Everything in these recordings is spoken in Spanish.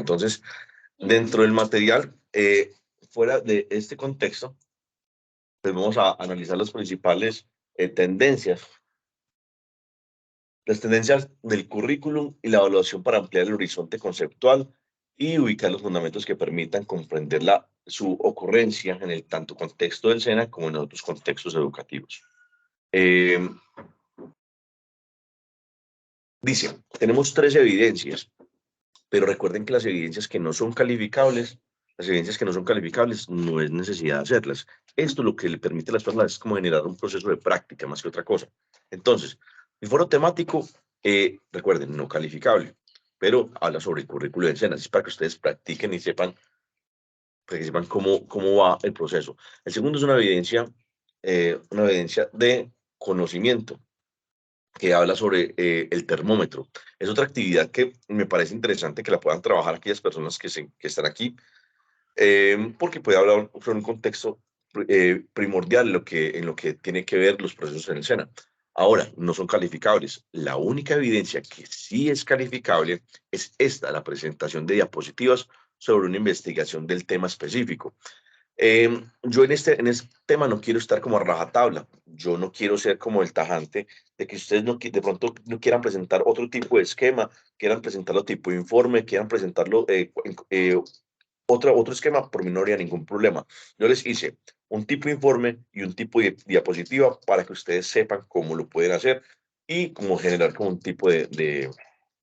Entonces, dentro del material, fuera de este contexto, pues vamos a analizar las principales tendencias. Las tendencias del currículum y la evaluación para ampliar el horizonte conceptual y ubicar los fundamentos que permitan comprender su ocurrencia en el tanto contexto del SENA como en otros contextos educativos. Dice, tenemos 3 evidencias, pero recuerden que las evidencias que no son calificables, no es necesidad de hacerlas. Esto lo que le permite a las personas es como generar un proceso de práctica más que otra cosa. Entonces, el foro temático, recuerden, no calificable, pero habla sobre el currículo de escenas, es para que ustedes practiquen y sepan, para que sepan cómo va el proceso. El segundo es una evidencia de conocimiento, que habla sobre el termómetro. Es otra actividad que me parece interesante que la puedan trabajar aquellas personas que están aquí, porque puede hablar sobre un contexto primordial en lo que tiene que ver los procesos en el SENA. Ahora, no son calificables. La única evidencia que sí es calificable es esta, la presentación de diapositivas sobre una investigación del tema específico. Yo en este tema no quiero estar como a rajatabla. Yo no quiero ser como el tajante de que ustedes de pronto no quieran presentar otro tipo de esquema, quieran presentarlo tipo de informe, quieran presentarlo otro esquema, por mí no habría ningún problema. Yo les hice un tipo de informe y un tipo de diapositiva para que ustedes sepan cómo lo pueden hacer y cómo generar como un tipo de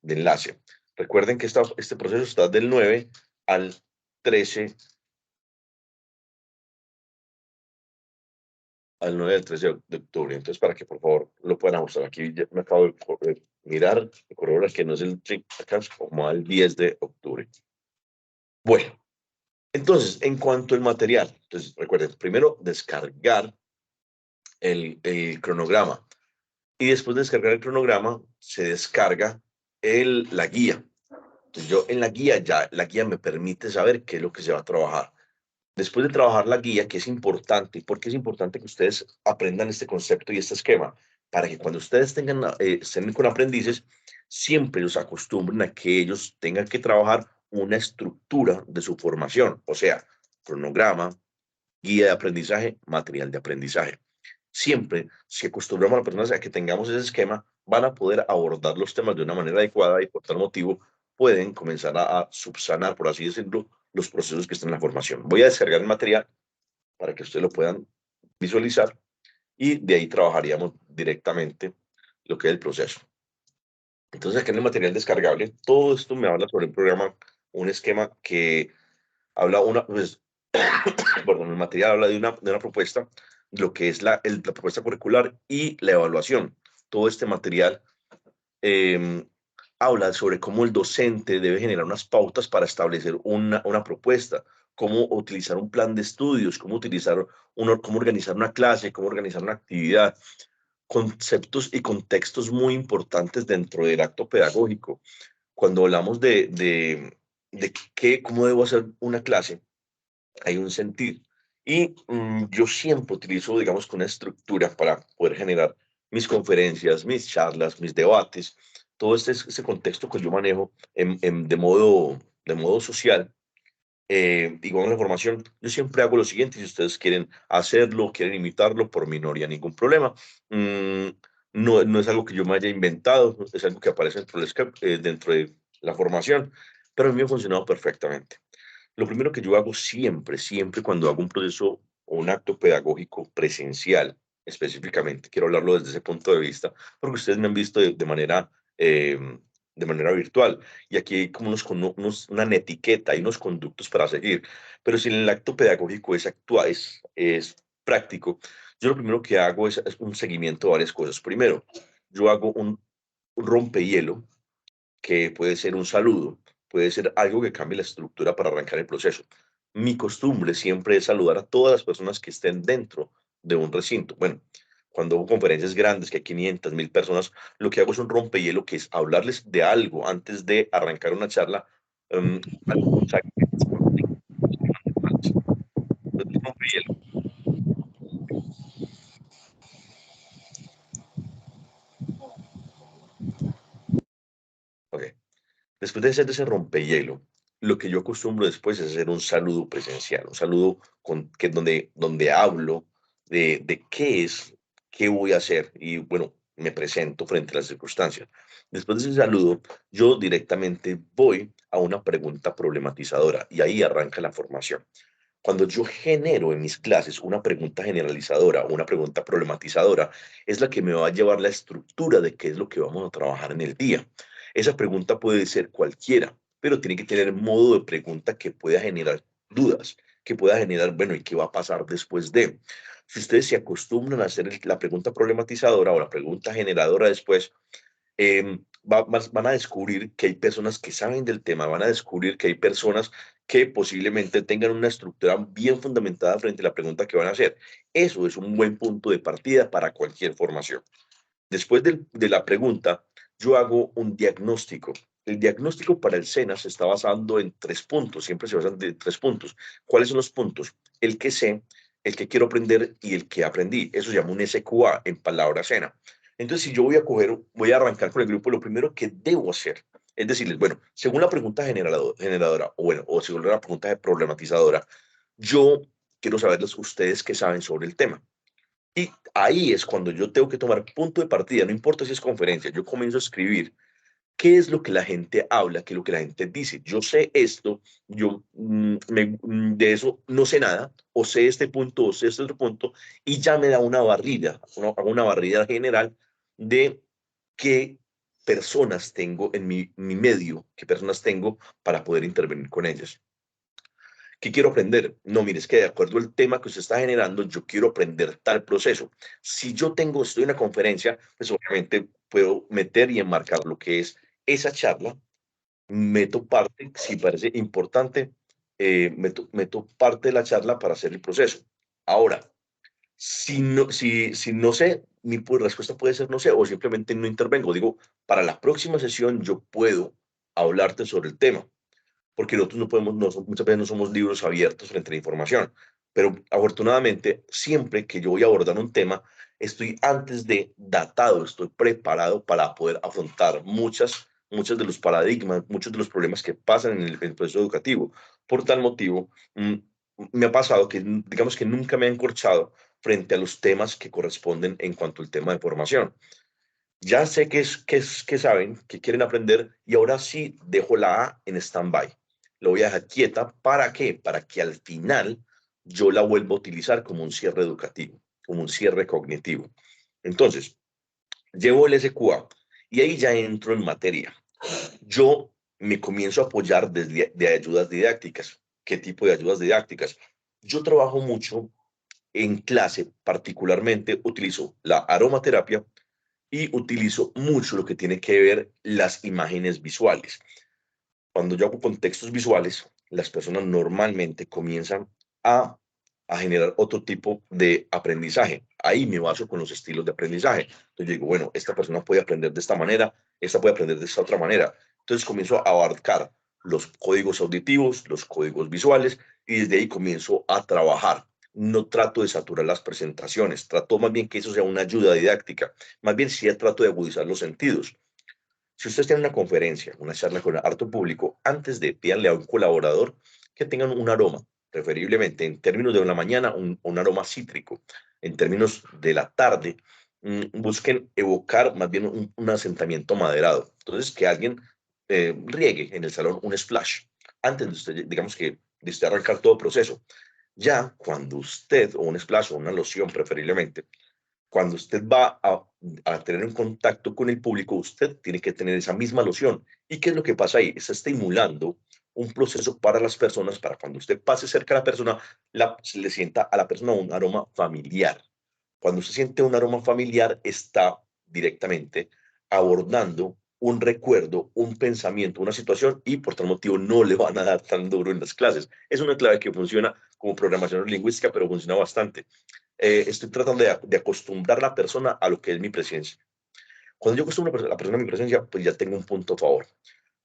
enlace. Recuerden que este proceso está del 9 al 13 al 9 del 13 de octubre. Entonces, para que por favor lo puedan ajustar. Aquí ya me acabo de mirar, de corroborar que no es el 30, acá es como al 10 de octubre. Bueno, entonces, en cuanto al material, entonces recuerden, primero descargar el cronograma y después de descargar el cronograma se descarga la guía. Entonces, yo en la guía me permite saber qué es lo que se va a trabajar. Después de trabajar la guía, que es importante, porque es importante que ustedes aprendan este concepto y este esquema, para que cuando ustedes estén con aprendices, siempre los acostumbren a que ellos tengan que trabajar una estructura de su formación, o sea, cronograma, guía de aprendizaje, material de aprendizaje. Siempre, si acostumbramos a las personas a que tengamos ese esquema, van a poder abordar los temas de una manera adecuada y por tal motivo pueden comenzar a subsanar, por así decirlo, los procesos que están en la formación. Voy a descargar el material para que ustedes lo puedan visualizar y de ahí trabajaríamos directamente lo que es el proceso. Entonces, acá en el material descargable, todo esto me habla sobre un programa, un esquema que habla pues, perdón, el material habla de una propuesta, lo que es la propuesta curricular y la evaluación. Todo este material eh, habla sobre cómo el docente debe generar unas pautas para establecer una propuesta, cómo utilizar un plan de estudios, cómo organizar una clase, cómo organizar una actividad, conceptos y contextos muy importantes dentro del acto pedagógico. Cuando hablamos de cómo debo hacer una clase, hay un sentir. Y yo siempre utilizo, digamos, una estructura para poder generar mis conferencias, mis charlas, mis debates, todo este contexto que yo manejo de modo social. Igual en la formación, yo siempre hago lo siguiente, si ustedes quieren hacerlo, quieren imitarlo, por mí no habría ningún problema. Mm, no es algo que yo me haya inventado, es algo que aparece dentro de la formación, pero a mí me ha funcionado perfectamente. Lo primero que yo hago siempre cuando hago un proceso o un acto pedagógico presencial, específicamente, quiero hablarlo desde ese punto de vista, porque ustedes me han visto eh, de manera virtual, y aquí hay como una etiqueta, hay unos conductos para seguir, pero si el acto pedagógico es práctico, yo lo primero que hago es un seguimiento de varias cosas. Primero, yo hago un rompehielo, que puede ser un saludo, puede ser algo que cambie la estructura para arrancar el proceso. Mi costumbre siempre es saludar a todas las personas que estén dentro de un recinto. Bueno, cuando hago conferencias grandes, que hay 500, 1000 personas, lo que hago es un rompehielo, que es hablarles de algo antes de arrancar una charla. Algo que saque un rompehielo. Ok. Después de hacer ese rompehielo, lo que yo acostumbro después es hacer un saludo presencial, un saludo donde hablo de qué es, qué voy a hacer y bueno, me presento frente a las circunstancias. Después de ese saludo, yo directamente voy a una pregunta problematizadora y ahí arranca la formación. Cuando yo genero en mis clases una pregunta generalizadora o una pregunta problematizadora, es la que me va a llevar la estructura de qué es lo que vamos a trabajar en el día. Esa pregunta puede ser cualquiera, pero tiene que tener modo de pregunta que pueda generar dudas, que pueda generar, bueno, ¿y qué va a pasar después de? Si ustedes se acostumbran a hacer la pregunta problematizadora o la pregunta generadora después, van a descubrir que hay personas que saben del tema, van a descubrir que hay personas que posiblemente tengan una estructura bien fundamentada frente a la pregunta que van a hacer. Eso es un buen punto de partida para cualquier formación. Después de la pregunta, yo hago un diagnóstico. El diagnóstico para el SENA se está basando en 3 puntos, siempre se basan en 3 puntos. ¿Cuáles son los puntos? El que sé, el que quiero aprender y el que aprendí. Eso se llama un SQA en palabra SENA. Entonces, si yo voy a arrancar con el grupo, lo primero que debo hacer es decirles, bueno, según la pregunta generadora, o bueno, o según la pregunta problematizadora, yo quiero saberles ustedes qué saben sobre el tema. Y ahí es cuando yo tengo que tomar punto de partida, no importa si es conferencia, yo comienzo a escribir qué es lo que la gente habla, qué es lo que la gente dice. Yo sé esto, de eso no sé nada, o sé este punto, o sé este otro punto, y ya me da una barrida, hago una barrida general de qué personas tengo en mi medio, qué personas tengo para poder intervenir con ellas. ¿Qué quiero aprender? No, mire, es que de acuerdo al tema que usted está generando, yo quiero aprender tal proceso. Si yo estoy en una conferencia, pues obviamente puedo meter y enmarcar lo que es esa charla, meto parte, si parece importante, meto parte de la charla para hacer el proceso. Ahora, si no sé, mi respuesta puede ser no sé, o simplemente no intervengo. Digo, para la próxima sesión yo puedo hablarte sobre el tema porque nosotros no podemos, muchas veces no somos libros abiertos frente a la información, pero afortunadamente siempre que yo voy a abordar un tema, estoy antes de datado, estoy preparado para poder afrontar muchos de los paradigmas, muchos de los problemas que pasan en el proceso educativo. Por tal motivo, me ha pasado que, digamos que nunca me he encorchado frente a los temas que corresponden en cuanto al tema de formación. Ya sé que saben, que quieren aprender y ahora sí dejo la A en stand-by. Lo voy a dejar quieta. ¿Para qué? Para que al final yo la vuelva a utilizar como un cierre educativo, como un cierre cognitivo. Entonces, llevo el SQA y ahí ya entro en materia. Yo me comienzo a apoyar de ayudas didácticas. ¿Qué tipo de ayudas didácticas? Yo trabajo mucho en clase, particularmente utilizo la aromaterapia y utilizo mucho lo que tiene que ver las imágenes visuales. Cuando yo hago contextos visuales, las personas normalmente comienzan a, a generar otro tipo de aprendizaje. Ahí me baso con los estilos de aprendizaje. Entonces yo digo, bueno, esta persona puede aprender de esta manera, esta puede aprender de esta otra manera. Entonces comienzo a abarcar los códigos auditivos, los códigos visuales, y desde ahí comienzo a trabajar. No trato de saturar las presentaciones, trato más bien que eso sea una ayuda didáctica, más bien sí trato de agudizar los sentidos. Si ustedes tienen una conferencia, una charla con harto público, antes de pídanle a un colaborador que tengan un aroma, preferiblemente en términos de la mañana, un aroma cítrico. En términos de la tarde, busquen evocar más bien un asentamiento maderado. Entonces, que alguien riegue en el salón un splash antes de usted, digamos que de usted arrancar todo proceso. Ya cuando usted, o un splash o una loción preferiblemente, cuando usted va a tener un contacto con el público, usted tiene que tener esa misma loción. ¿Y qué es lo que pasa ahí? Está estimulando un proceso para las personas, para cuando usted pase cerca a la persona, se le sienta a la persona un aroma familiar. Cuando se siente un aroma familiar, está directamente abordando un recuerdo, un pensamiento, una situación y por tal motivo no le van a dar tan duro en las clases. Es una clave que funciona como programación lingüística, pero funciona bastante. Estoy tratando de acostumbrar a la persona a lo que es mi presencia. Cuando yo acostumbro a la persona a mi presencia, pues ya tengo un punto a favor.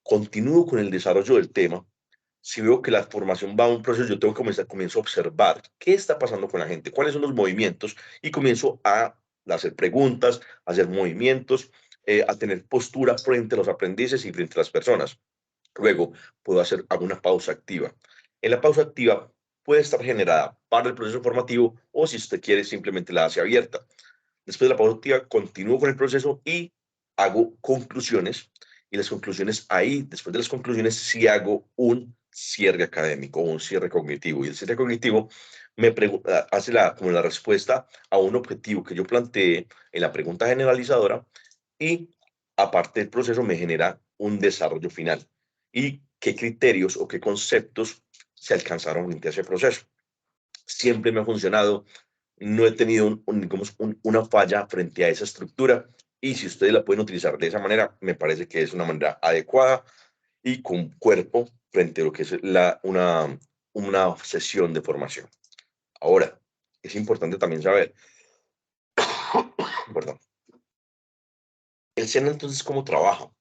Continúo con el desarrollo del tema. Si veo que la formación va a un proceso, yo tengo que comienzo a observar qué está pasando con la gente, cuáles son los movimientos y comienzo a hacer preguntas, a hacer movimientos, a tener postura frente a los aprendices y frente a las personas. Luego, hago una pausa activa. En la pausa activa puede estar generada para el proceso formativo o si usted quiere simplemente la hace abierta. Después de la pausa activa, continúo con el proceso y hago conclusiones. Y las conclusiones ahí, después de las conclusiones, sí hago un cierre académico o un cierre cognitivo. Y el cierre cognitivo hace como la respuesta a un objetivo que yo planteé en la pregunta generalizadora y aparte del proceso me genera un desarrollo final y qué criterios o qué conceptos se alcanzaron en ese proceso. Siempre me ha funcionado, no he tenido digamos, una falla frente a esa estructura y si ustedes la pueden utilizar de esa manera, me parece que es una manera adecuada y con cuerpo frente a lo que es una sesión de formación. Ahora, es importante también saber, perdón, el SENA entonces, ¿cómo trabaja?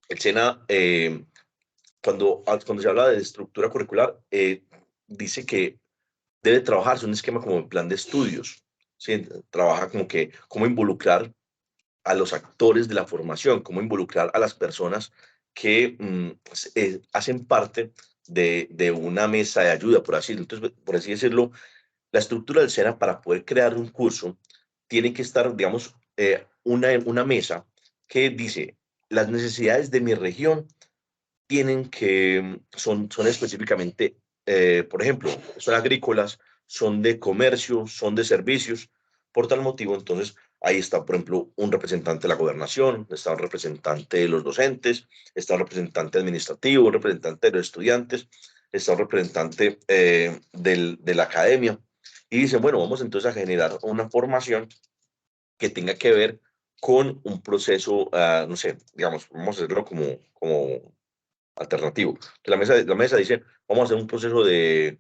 El SENA, cuando se habla de estructura curricular, dice que debe trabajarse un esquema como el plan de estudios. ¿Sí? Trabaja como que cómo involucrar a los actores de la formación, cómo involucrar a las personas que hacen parte de una mesa de ayuda, Entonces, por así decirlo, la estructura del SENA para poder crear un curso tiene que estar, digamos, una mesa que dice las necesidades de mi región tienen que, son específicamente, por ejemplo, son agrícolas, son de comercio, son de servicios. Por tal motivo, entonces, ahí está, por ejemplo, un representante de la gobernación, está un representante de los docentes, está un representante administrativo, un representante de los estudiantes, está un representante de la academia. Y dicen, bueno, vamos entonces a generar una formación que tenga que ver con un proceso, no sé, digamos, vamos a hacerlo como alternativo. La mesa dice, vamos a hacer un proceso de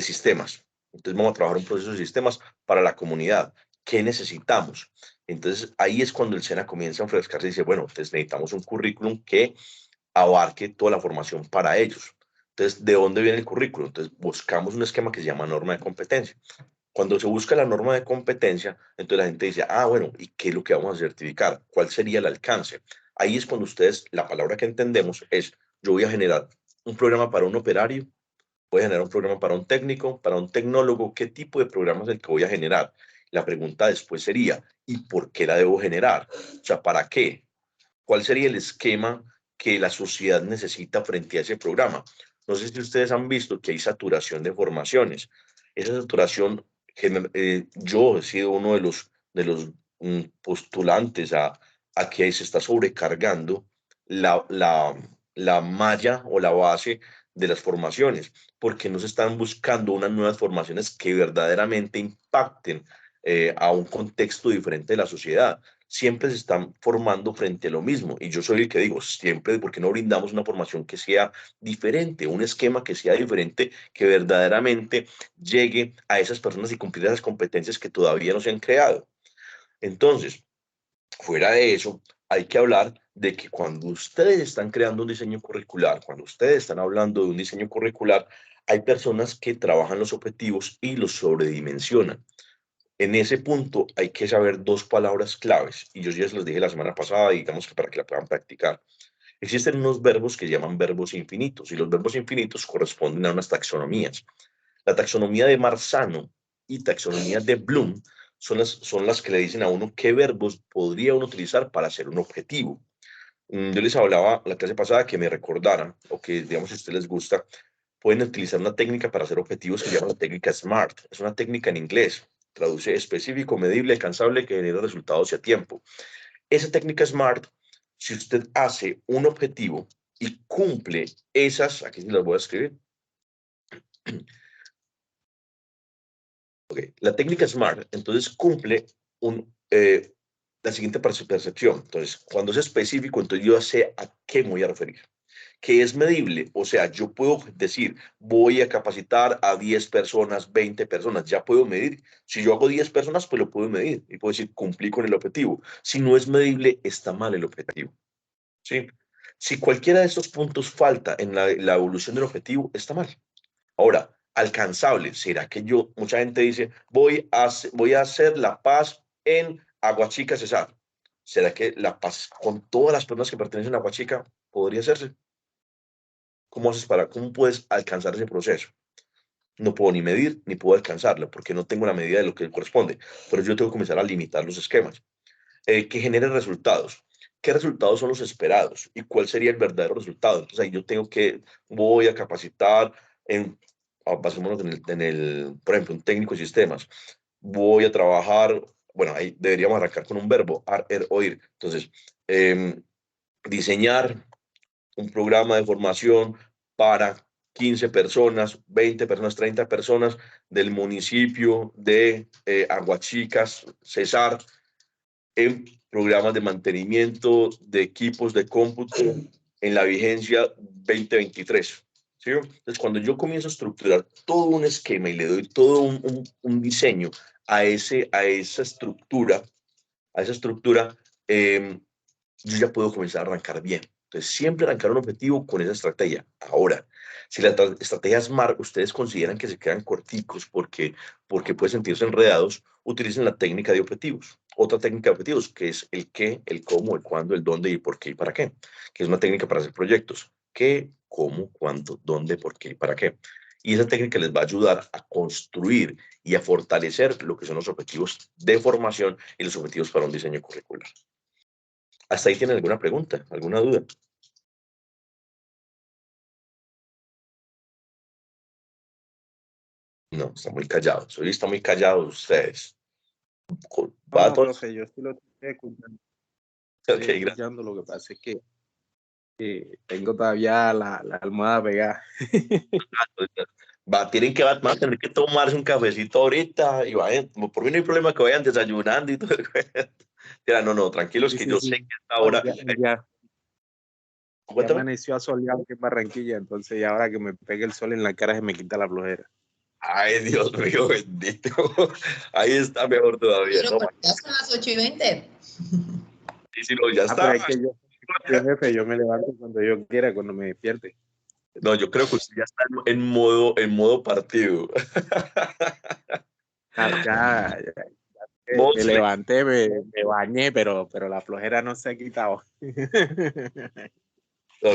sistemas. Entonces vamos a trabajar un proceso de sistemas para la comunidad. ¿Qué necesitamos? Entonces ahí es cuando el SENA comienza a enfrescarse y dice, bueno, entonces necesitamos un currículum que abarque toda la formación para ellos. Entonces, ¿de dónde viene el currículum? Entonces buscamos un esquema que se llama norma de competencia. Cuando se busca la norma de competencia, entonces la gente dice, bueno, ¿y qué es lo que vamos a certificar? ¿Cuál sería el alcance? Ahí es cuando ustedes, la palabra que entendemos es, yo voy a generar un programa para un operario, voy a generar un programa para un técnico, para un tecnólogo, ¿qué tipo de programa es el que voy a generar? La pregunta después sería, ¿y por qué la debo generar? O sea, ¿para qué? ¿Cuál sería el esquema que la sociedad necesita frente a ese programa? No sé si ustedes han visto que hay saturación de formaciones. Esa saturación, yo he sido uno de los postulantes a que se está sobrecargando la, la, la malla o la base de las formaciones, porque no se están buscando unas nuevas formaciones que verdaderamente impacten a un contexto diferente de la sociedad. Siempre se están formando frente a lo mismo. Y yo soy el que digo, siempre, ¿por qué no brindamos una formación que sea diferente, un esquema que sea diferente, que verdaderamente llegue a esas personas y cumplir esas competencias que todavía no se han creado? Entonces, fuera de eso, hay que hablar de que cuando ustedes están creando un diseño curricular, cuando ustedes están hablando de un diseño curricular, hay personas que trabajan los objetivos y los sobredimensionan. En ese punto hay que saber dos palabras claves, y yo ya se los dije la semana pasada, y digamos que para que la puedan practicar. Existen unos verbos que llaman verbos infinitos, y los verbos infinitos corresponden a unas taxonomías. La taxonomía de Marzano y taxonomía de Bloom son las que le dicen a uno qué verbos podría uno utilizar para hacer un objetivo. Yo les hablaba la clase pasada que me recordaran, o que, digamos, si a ustedes les gusta, pueden utilizar una técnica para hacer objetivos que se llama la técnica SMART. Es una técnica en inglés. Traduce específico, medible, alcanzable, que genera resultados y a tiempo. Esa técnica SMART, si usted hace un objetivo y cumple esas, aquí se las voy a escribir. Okay. La técnica SMART, entonces, cumple la siguiente percepción. Entonces, cuando es específico, entonces yo sé a qué me voy a referir. Que es medible, o sea, yo puedo decir, voy a capacitar a 10 personas, 20 personas, ya puedo medir. Si yo hago 10 personas, pues lo puedo medir y puedo decir, cumplí con el objetivo. Si no es medible, está mal el objetivo. ¿Sí? Si cualquiera de estos puntos falta en la evolución del objetivo, está mal. Ahora, alcanzable, ¿será que mucha gente dice, voy a hacer la paz en Aguachica, Cesar? ¿Será que la paz con todas las personas que pertenecen a Huachica podría hacerse? ¿Cómo puedes alcanzar ese proceso? No puedo ni medir ni puedo alcanzarlo porque no tengo la medida de lo que corresponde. Por eso yo tengo que comenzar a limitar los esquemas. Que generen resultados. ¿Qué resultados son los esperados? ¿Y cuál sería el verdadero resultado? Entonces ahí yo voy a capacitar basémonos por ejemplo, un técnico de sistemas. Voy a trabajar, bueno, ahí deberíamos arrancar con un verbo, oír. Entonces, diseñar un programa de formación para 15 personas, 20 personas, 30 personas del municipio de Aguachicas, Cesar, en programas de mantenimiento de equipos de cómputo en la vigencia 2023. ¿Sí? Entonces, cuando yo comienzo a estructurar todo un esquema y le doy todo un diseño a esa estructura, yo ya puedo comenzar a arrancar bien. Entonces, siempre arrancar un objetivo con esa estrategia. Ahora, si la estrategia SMART, ustedes consideran que se quedan corticos porque pueden sentirse enredados, utilicen la técnica de objetivos. Otra técnica de objetivos, que es el qué, el cómo, el cuándo, el dónde y por qué y para qué, que es una técnica para hacer proyectos. ¿Qué, cómo, cuándo, dónde, por qué y para qué? Y esa técnica les va a ayudar a construir y a fortalecer lo que son los objetivos de formación y los objetivos para un diseño curricular. ¿Hasta ahí tienen alguna pregunta, alguna duda? No, están muy callados. Hoy están muy callados ustedes. No, ¿Va no, todo? profe, yo sí lo estoy escuchando. Ok, Estoy gracias. escuchando, lo que pasa es que tengo todavía la almohada pegada. Van a tener que tomarse un cafecito ahorita y vayan, por mí no hay problema que vayan desayunando y todo el cuento. Mira, no, tranquilos Sí, que sí, yo sí. sé que hasta No, ahora. ya Cuéntame. amaneció asoleado aquí en Barranquilla, entonces ya ahora que me pegue el sol en la cara se me quita la flojera. Ay, Dios mío, bendito. Ahí está mejor todavía. Pero No, pues ya son las 8:20. sí, sí, no, ya Ah, pero está. es que yo, jefe, yo me levanto cuando yo quiera, cuando me despierte. No, yo creo que usted ya está en modo partido. Ah, ya, Modo me levanté, me bañé, pero la flojera no se ha quitado. no,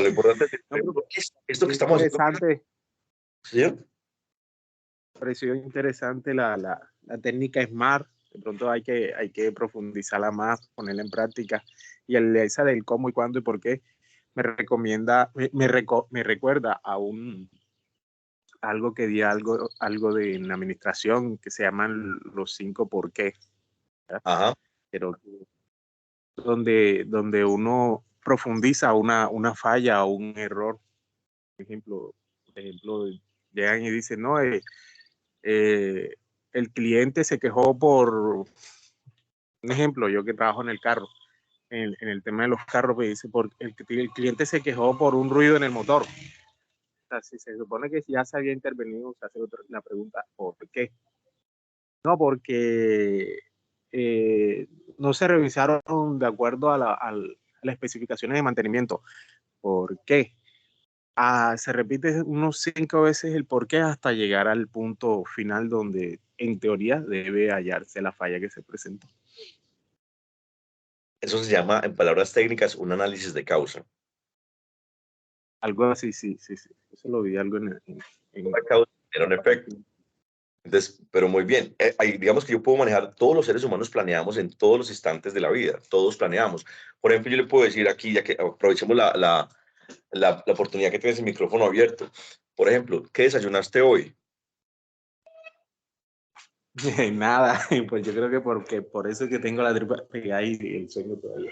lo importante No, pero es esto que estamos haciendo. interesante, ¿Sí? pareció interesante la técnica SMART. De pronto hay que profundizarla más, ponerla en práctica. Y esa del cómo y cuándo y por qué me recuerda a algo que di algo de en administración que se llaman los 5 por qué, ¿verdad? Ajá. Pero donde uno profundiza una falla o un error. Por ejemplo, llegan y dicen, no, eh, el cliente se quejó por, un ejemplo, yo que trabajo en el carro, en el tema de los carros, me dice, el cliente se quejó por un ruido en el motor. O sea, si se supone que ya se había intervenido, se hace la pregunta, ¿por qué? No, porque no se revisaron de acuerdo a las especificaciones de mantenimiento. ¿Por qué? Se repite unos 5 veces el por qué hasta llegar al punto final donde en teoría debe hallarse la falla que se presentó. Eso se llama, en palabras técnicas, un análisis de causa. Algo así, sí. Eso lo vi algo en Una causa era un efecto. Entonces, pero muy bien. Digamos que yo puedo manejar, todos los seres humanos planeamos en todos los instantes de la vida, todos planeamos. Por ejemplo, yo le puedo decir aquí, ya que aprovechemos la oportunidad que tienes el micrófono abierto. Por ejemplo, ¿qué desayunaste hoy? Nada, pues yo creo que porque por eso es que tengo la tripa pegada y el sueño todavía.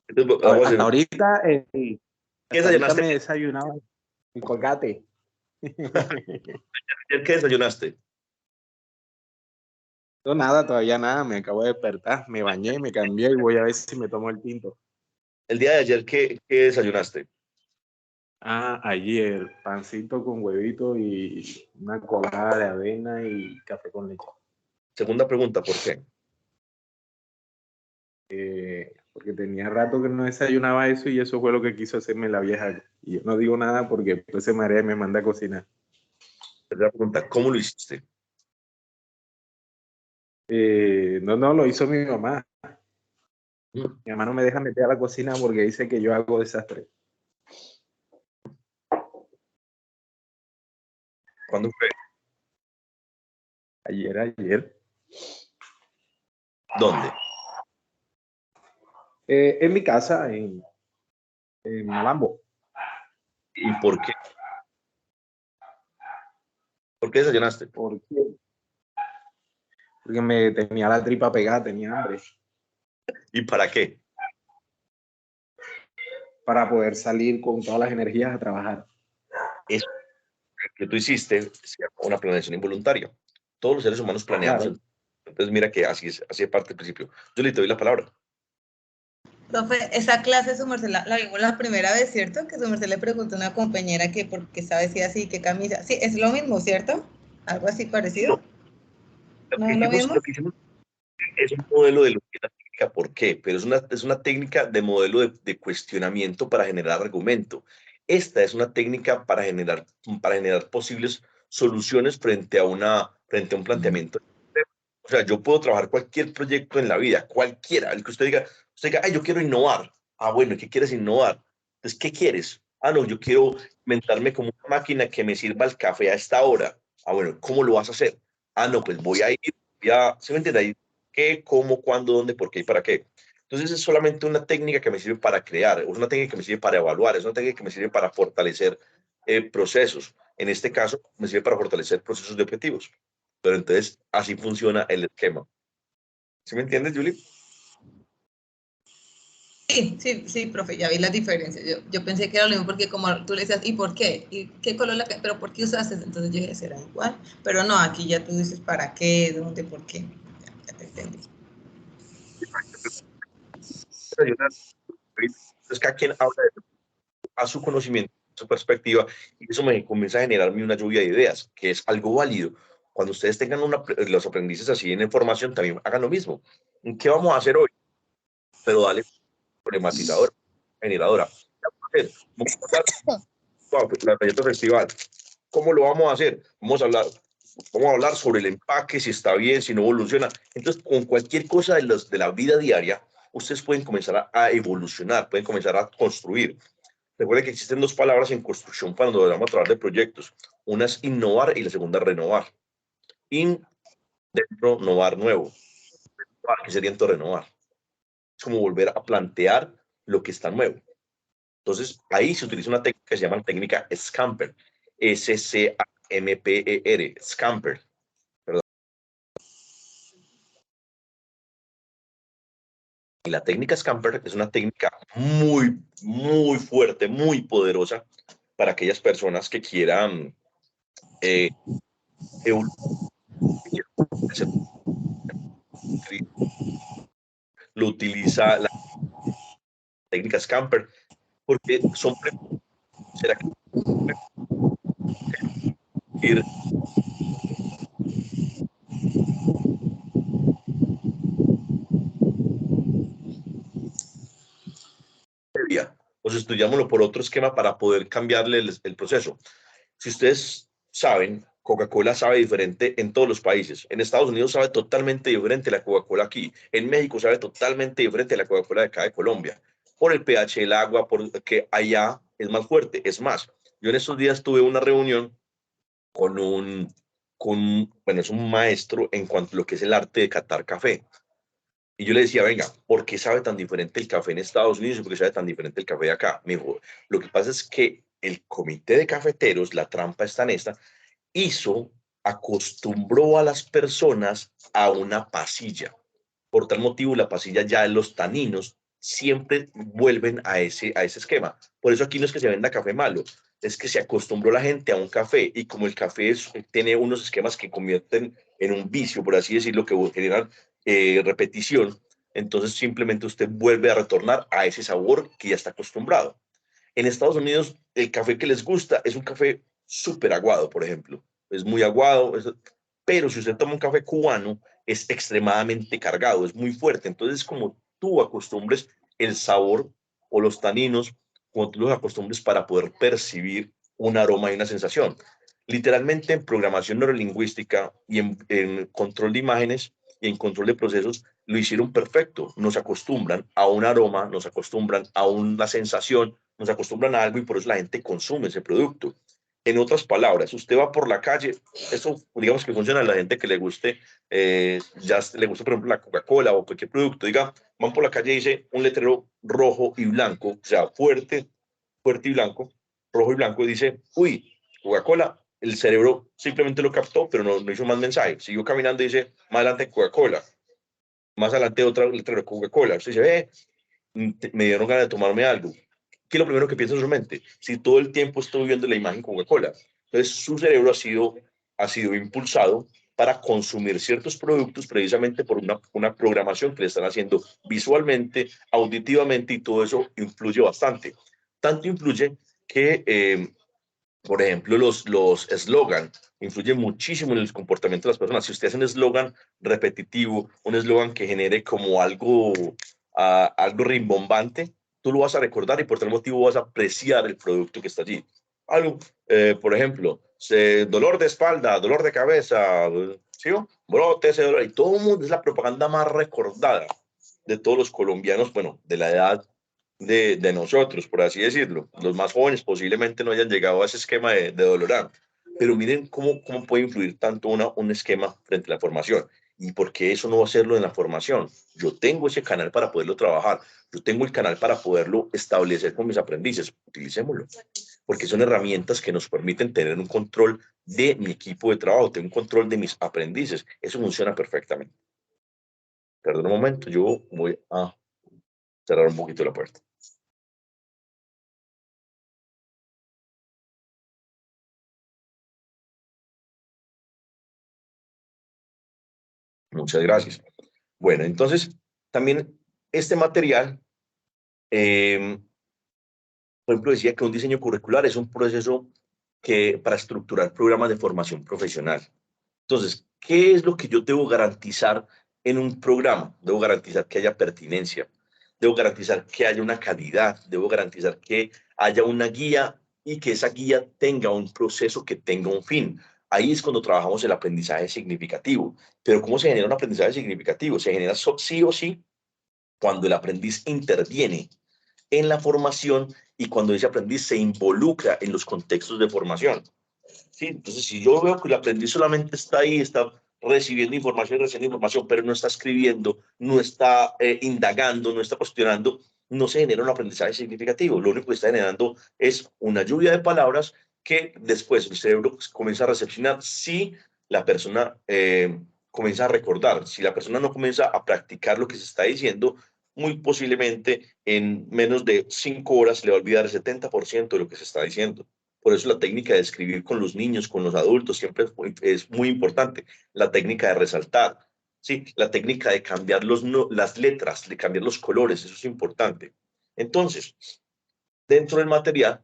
Entonces, vamos a Hasta hacer, ahorita, ¿qué hasta ahorita desayunaste? me desayunaba el colgate. ¿Qué desayunaste? No, nada, todavía nada, me acabo de despertar, me bañé, me cambié y voy a ver si me tomo el tinto. El día de ayer, ¿qué desayunaste? Ayer, pancito con huevito y una colada de avena y café con leche. Segunda pregunta, ¿por qué? Porque tenía rato que no desayunaba eso y eso fue lo que quiso hacerme la vieja. Y yo no digo nada porque después se marea y me manda a cocinar. Tercera pregunta, ¿cómo lo hiciste? No, lo hizo mi mamá. Mi mamá no me deja meter a la cocina porque dice que yo hago desastre. ¿Cuándo fue? Ayer. ¿Dónde? En mi casa, en Malambo. ¿Y por qué? ¿Por qué desayunaste? Porque me tenía la tripa pegada, tenía hambre. ¿Y para qué? Para poder salir con todas las energías a trabajar. Eso que tú hiciste se llama una planeación involuntaria. Todos los seres humanos planeamos. Claro. Entonces, mira que así es parte del principio. Yo le doy la palabra. Profe, esa clase su merced la vimos la primera vez, ¿cierto? Que su merced le preguntó a una compañera que por qué sabe si así, qué camisa. Sí, es lo mismo, ¿cierto? Algo así parecido. ¿No es lo mismo? Lo que hicimos es un modelo de lo que es la técnica, ¿por qué? Pero es una técnica de modelo de cuestionamiento para generar argumento. Esta es una técnica para generar posibles soluciones frente a un planteamiento. O sea, yo puedo trabajar cualquier proyecto en la vida, cualquiera, el que usted diga, ay, yo quiero innovar. Ah, bueno, ¿qué quieres innovar? Entonces, ¿qué quieres? Ah, no, yo quiero inventarme como una máquina que me sirva el café a esta hora. Ah, bueno, ¿cómo lo vas a hacer? Ah, no, pues voy a ir, ¿se me entiende? Ahí, ¿qué, cómo, cuándo, dónde, por qué y para qué? Entonces, es solamente una técnica que me sirve para crear, es una técnica que me sirve para evaluar, es una técnica que me sirve para fortalecer procesos. En este caso, me sirve para fortalecer procesos de objetivos. Pero entonces, así funciona el esquema. ¿Sí me entiendes, Julie? Sí, profe, ya vi las diferencias. Yo pensé que era lo mismo porque como tú le decías, ¿y por qué? ¿Y qué color la pero por qué usaste? Entonces yo dije, será igual. Pero no, aquí ya tú dices para qué, dónde, por qué. Ya te entendí. Entonces, cada quien habla a su conocimiento, a su perspectiva, y eso me comienza a generarme una lluvia de ideas, que es algo válido. Cuando ustedes tengan los aprendices así en información, también hagan lo mismo. ¿Qué vamos a hacer hoy? Pero dale problematizadora, generadora. Vamos a hablar la proyecto festival. ¿Cómo lo vamos a hacer? Vamos a hablar sobre el empaque, si está bien, si no evoluciona. Entonces, con cualquier cosa de la vida diaria, ustedes pueden comenzar a evolucionar, pueden comenzar a construir. Recuerden que existen dos palabras en construcción cuando vamos a hablar de proyectos. Una es innovar y la segunda renovar. In, dentro, novar, nuevo. ¿Qué sería entonces renovar? Es como volver a plantear lo que está nuevo. Entonces, ahí se utiliza una técnica que se llama técnica Scamper. S-C-A-M-P-E-R. Scamper. Perdón. Y la técnica Scamper es una técnica muy, muy fuerte, muy poderosa para aquellas personas que quieran evolucionar. Lo utiliza la técnica Scamper porque son preguntas. ¿Será que ir día? O sustituyámoslo por otro esquema para poder cambiarle el proceso. Si ustedes saben, Coca-Cola sabe diferente en todos los países. En Estados Unidos sabe totalmente diferente la Coca-Cola aquí. En México sabe totalmente diferente la Coca-Cola de acá de Colombia. Por el pH del agua, porque allá es más fuerte. Es más, yo en estos días tuve una reunión con bueno, es un maestro en cuanto a lo que es el arte de catar café. Y yo le decía, venga, ¿por qué sabe tan diferente el café en Estados Unidos y por qué sabe tan diferente el café de acá? Me dijo, lo que pasa es que el comité de cafeteros, la trampa está en esta, acostumbró a las personas a una pasilla. Por tal motivo, la pasilla ya los taninos siempre vuelven a ese esquema. Por eso aquí no es que se venda café malo, es que se acostumbró la gente a un café y como el café tiene unos esquemas que convierten en un vicio, por así decirlo, que generan repetición, entonces simplemente usted vuelve a retornar a ese sabor que ya está acostumbrado. En Estados Unidos, el café que les gusta es un café súper aguado, por ejemplo. Es muy aguado, pero si usted toma un café cubano, es extremadamente cargado, es muy fuerte. Entonces, como tú acostumbres el sabor o los taninos, como tú los acostumbres para poder percibir un aroma y una sensación. Literalmente en programación neurolingüística y en control de imágenes y en control de procesos, lo hicieron perfecto. Nos acostumbran a un aroma, nos acostumbran a una sensación, nos acostumbran a algo y por eso la gente consume ese producto. En otras palabras, usted va por la calle, eso digamos que funciona a la gente que le guste, ya le gusta por ejemplo la Coca-Cola o cualquier producto, diga, van por la calle y dice un letrero rojo y blanco, o sea, fuerte, fuerte y blanco, rojo y blanco, y dice, uy, Coca-Cola, el cerebro simplemente lo captó, pero no hizo más mensaje. Siguió caminando y dice, más adelante Coca-Cola, más adelante otra letra de Coca-Cola. Usted dice, me dieron ganas de tomarme algo. ¿Qué es lo primero que piensa en su mente? Si todo el tiempo estoy viendo la imagen Coca-Cola. Entonces, su cerebro ha sido impulsado para consumir ciertos productos precisamente por una programación que le están haciendo visualmente, auditivamente, y todo eso influye bastante. Tanto influye que por ejemplo, los eslogan influyen muchísimo en el comportamiento de las personas. Si usted hace un eslogan repetitivo, un eslogan que genere como algo rimbombante, tú lo vas a recordar y por tal motivo vas a apreciar el producto que está allí. Algo, por ejemplo, dolor de espalda, dolor de cabeza, ¿sí? Brote ese dolor. Y todo el mundo es la propaganda más recordada de todos los colombianos, bueno, de la edad de nosotros, por así decirlo. Los más jóvenes posiblemente no hayan llegado a ese esquema de Dolorán, pero miren cómo puede influir tanto un esquema frente a la formación. ¿Y por qué eso no hacerlo en la formación? Yo tengo ese canal para poderlo trabajar, yo tengo el canal para poderlo establecer con mis aprendices, utilicémoslo, porque son herramientas que nos permiten tener un control de mi equipo de trabajo, tener un control de mis aprendices. Eso funciona perfectamente. Perdón un momento, yo voy a cerrar un poquito la puerta. Muchas gracias. Bueno, entonces, también este material, eh, por ejemplo, decía que un diseño curricular es un proceso para estructurar programas de formación profesional. Entonces, ¿qué es lo que yo debo garantizar en un programa? Debo garantizar que haya pertinencia, debo garantizar que haya una calidad, debo garantizar que haya una guía y que esa guía tenga un proceso que tenga un fin. Ahí es cuando trabajamos el aprendizaje significativo. Pero ¿cómo se genera un aprendizaje significativo? Se genera sí o sí cuando el aprendiz interviene en la formación y cuando ese aprendiz se involucra en los contextos de formación. ¿Sí? Entonces, si yo veo que el aprendiz solamente está ahí, está recibiendo información, pero no está escribiendo, no está indagando, no está cuestionando, no se genera un aprendizaje significativo. Lo único que está generando es una lluvia de palabras que después el cerebro comienza a recepcionar si la persona comienza a recordar. Si la persona no comienza a practicar lo que se está diciendo, muy posiblemente en menos de 5 horas le va a olvidar el 70% de lo que se está diciendo. Por eso la técnica de escribir con los niños, con los adultos, siempre es muy importante. La técnica de resaltar, ¿sí? La técnica de cambiar las letras, de cambiar los colores, eso es importante. Entonces, dentro del material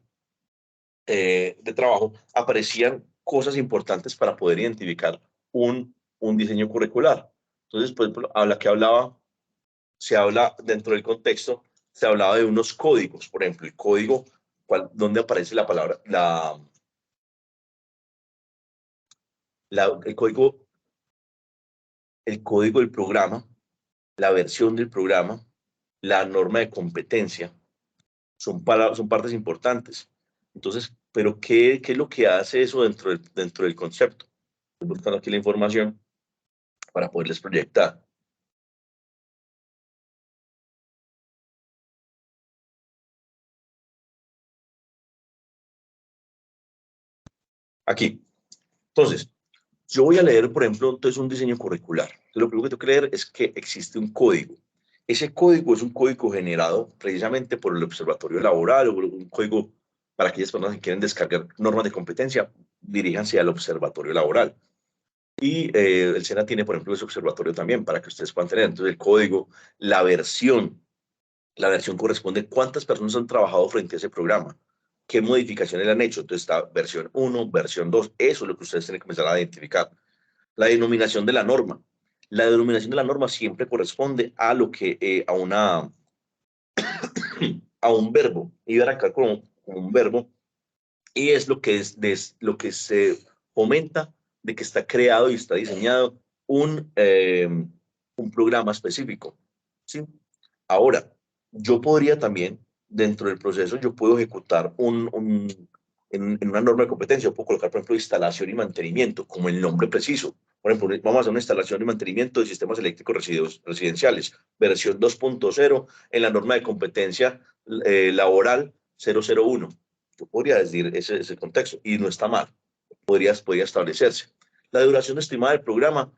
de trabajo aparecían cosas importantes para poder identificar un diseño curricular. Entonces, pues, a la que hablaba, se habla dentro del contexto, se hablaba de unos códigos, por ejemplo, el código, donde aparece la palabra, el código del programa, la versión del programa, la norma de competencia, son partes importantes. Entonces, pero ¿qué es lo que hace eso dentro del concepto? Estoy buscando aquí la información para poderles proyectar. Aquí. Entonces, yo voy a leer, por ejemplo, entonces un diseño curricular. Entonces, lo primero que tengo que leer es que existe un código. Ese código es un código generado precisamente por el Observatorio Laboral o un código para aquellas personas que quieren descargar normas de competencia, diríjanse al Observatorio Laboral. Y el SENA tiene, por ejemplo, ese observatorio también para que ustedes puedan tener. Entonces, el código, la versión corresponde a cuántas personas han trabajado frente a ese programa, qué modificaciones le han hecho. Entonces, está versión 1, versión 2, eso es lo que ustedes tienen que comenzar a identificar. La denominación de la norma. La denominación de la norma siempre corresponde a lo que, a un verbo, y ver acá como un verbo, y es lo que lo que se fomenta de que está creado y está diseñado un programa específico, ¿sí? Ahora, yo podría también, dentro del proceso, yo puedo ejecutar en una norma de competencia, yo puedo colocar, por ejemplo, instalación y mantenimiento, como el nombre preciso. Por ejemplo, vamos a hacer una instalación y mantenimiento de sistemas eléctricos residenciales, versión 2.0, en la norma de competencia laboral 001. Yo podría decir ese contexto, y no está mal, podría establecerse. La duración estimada del programa,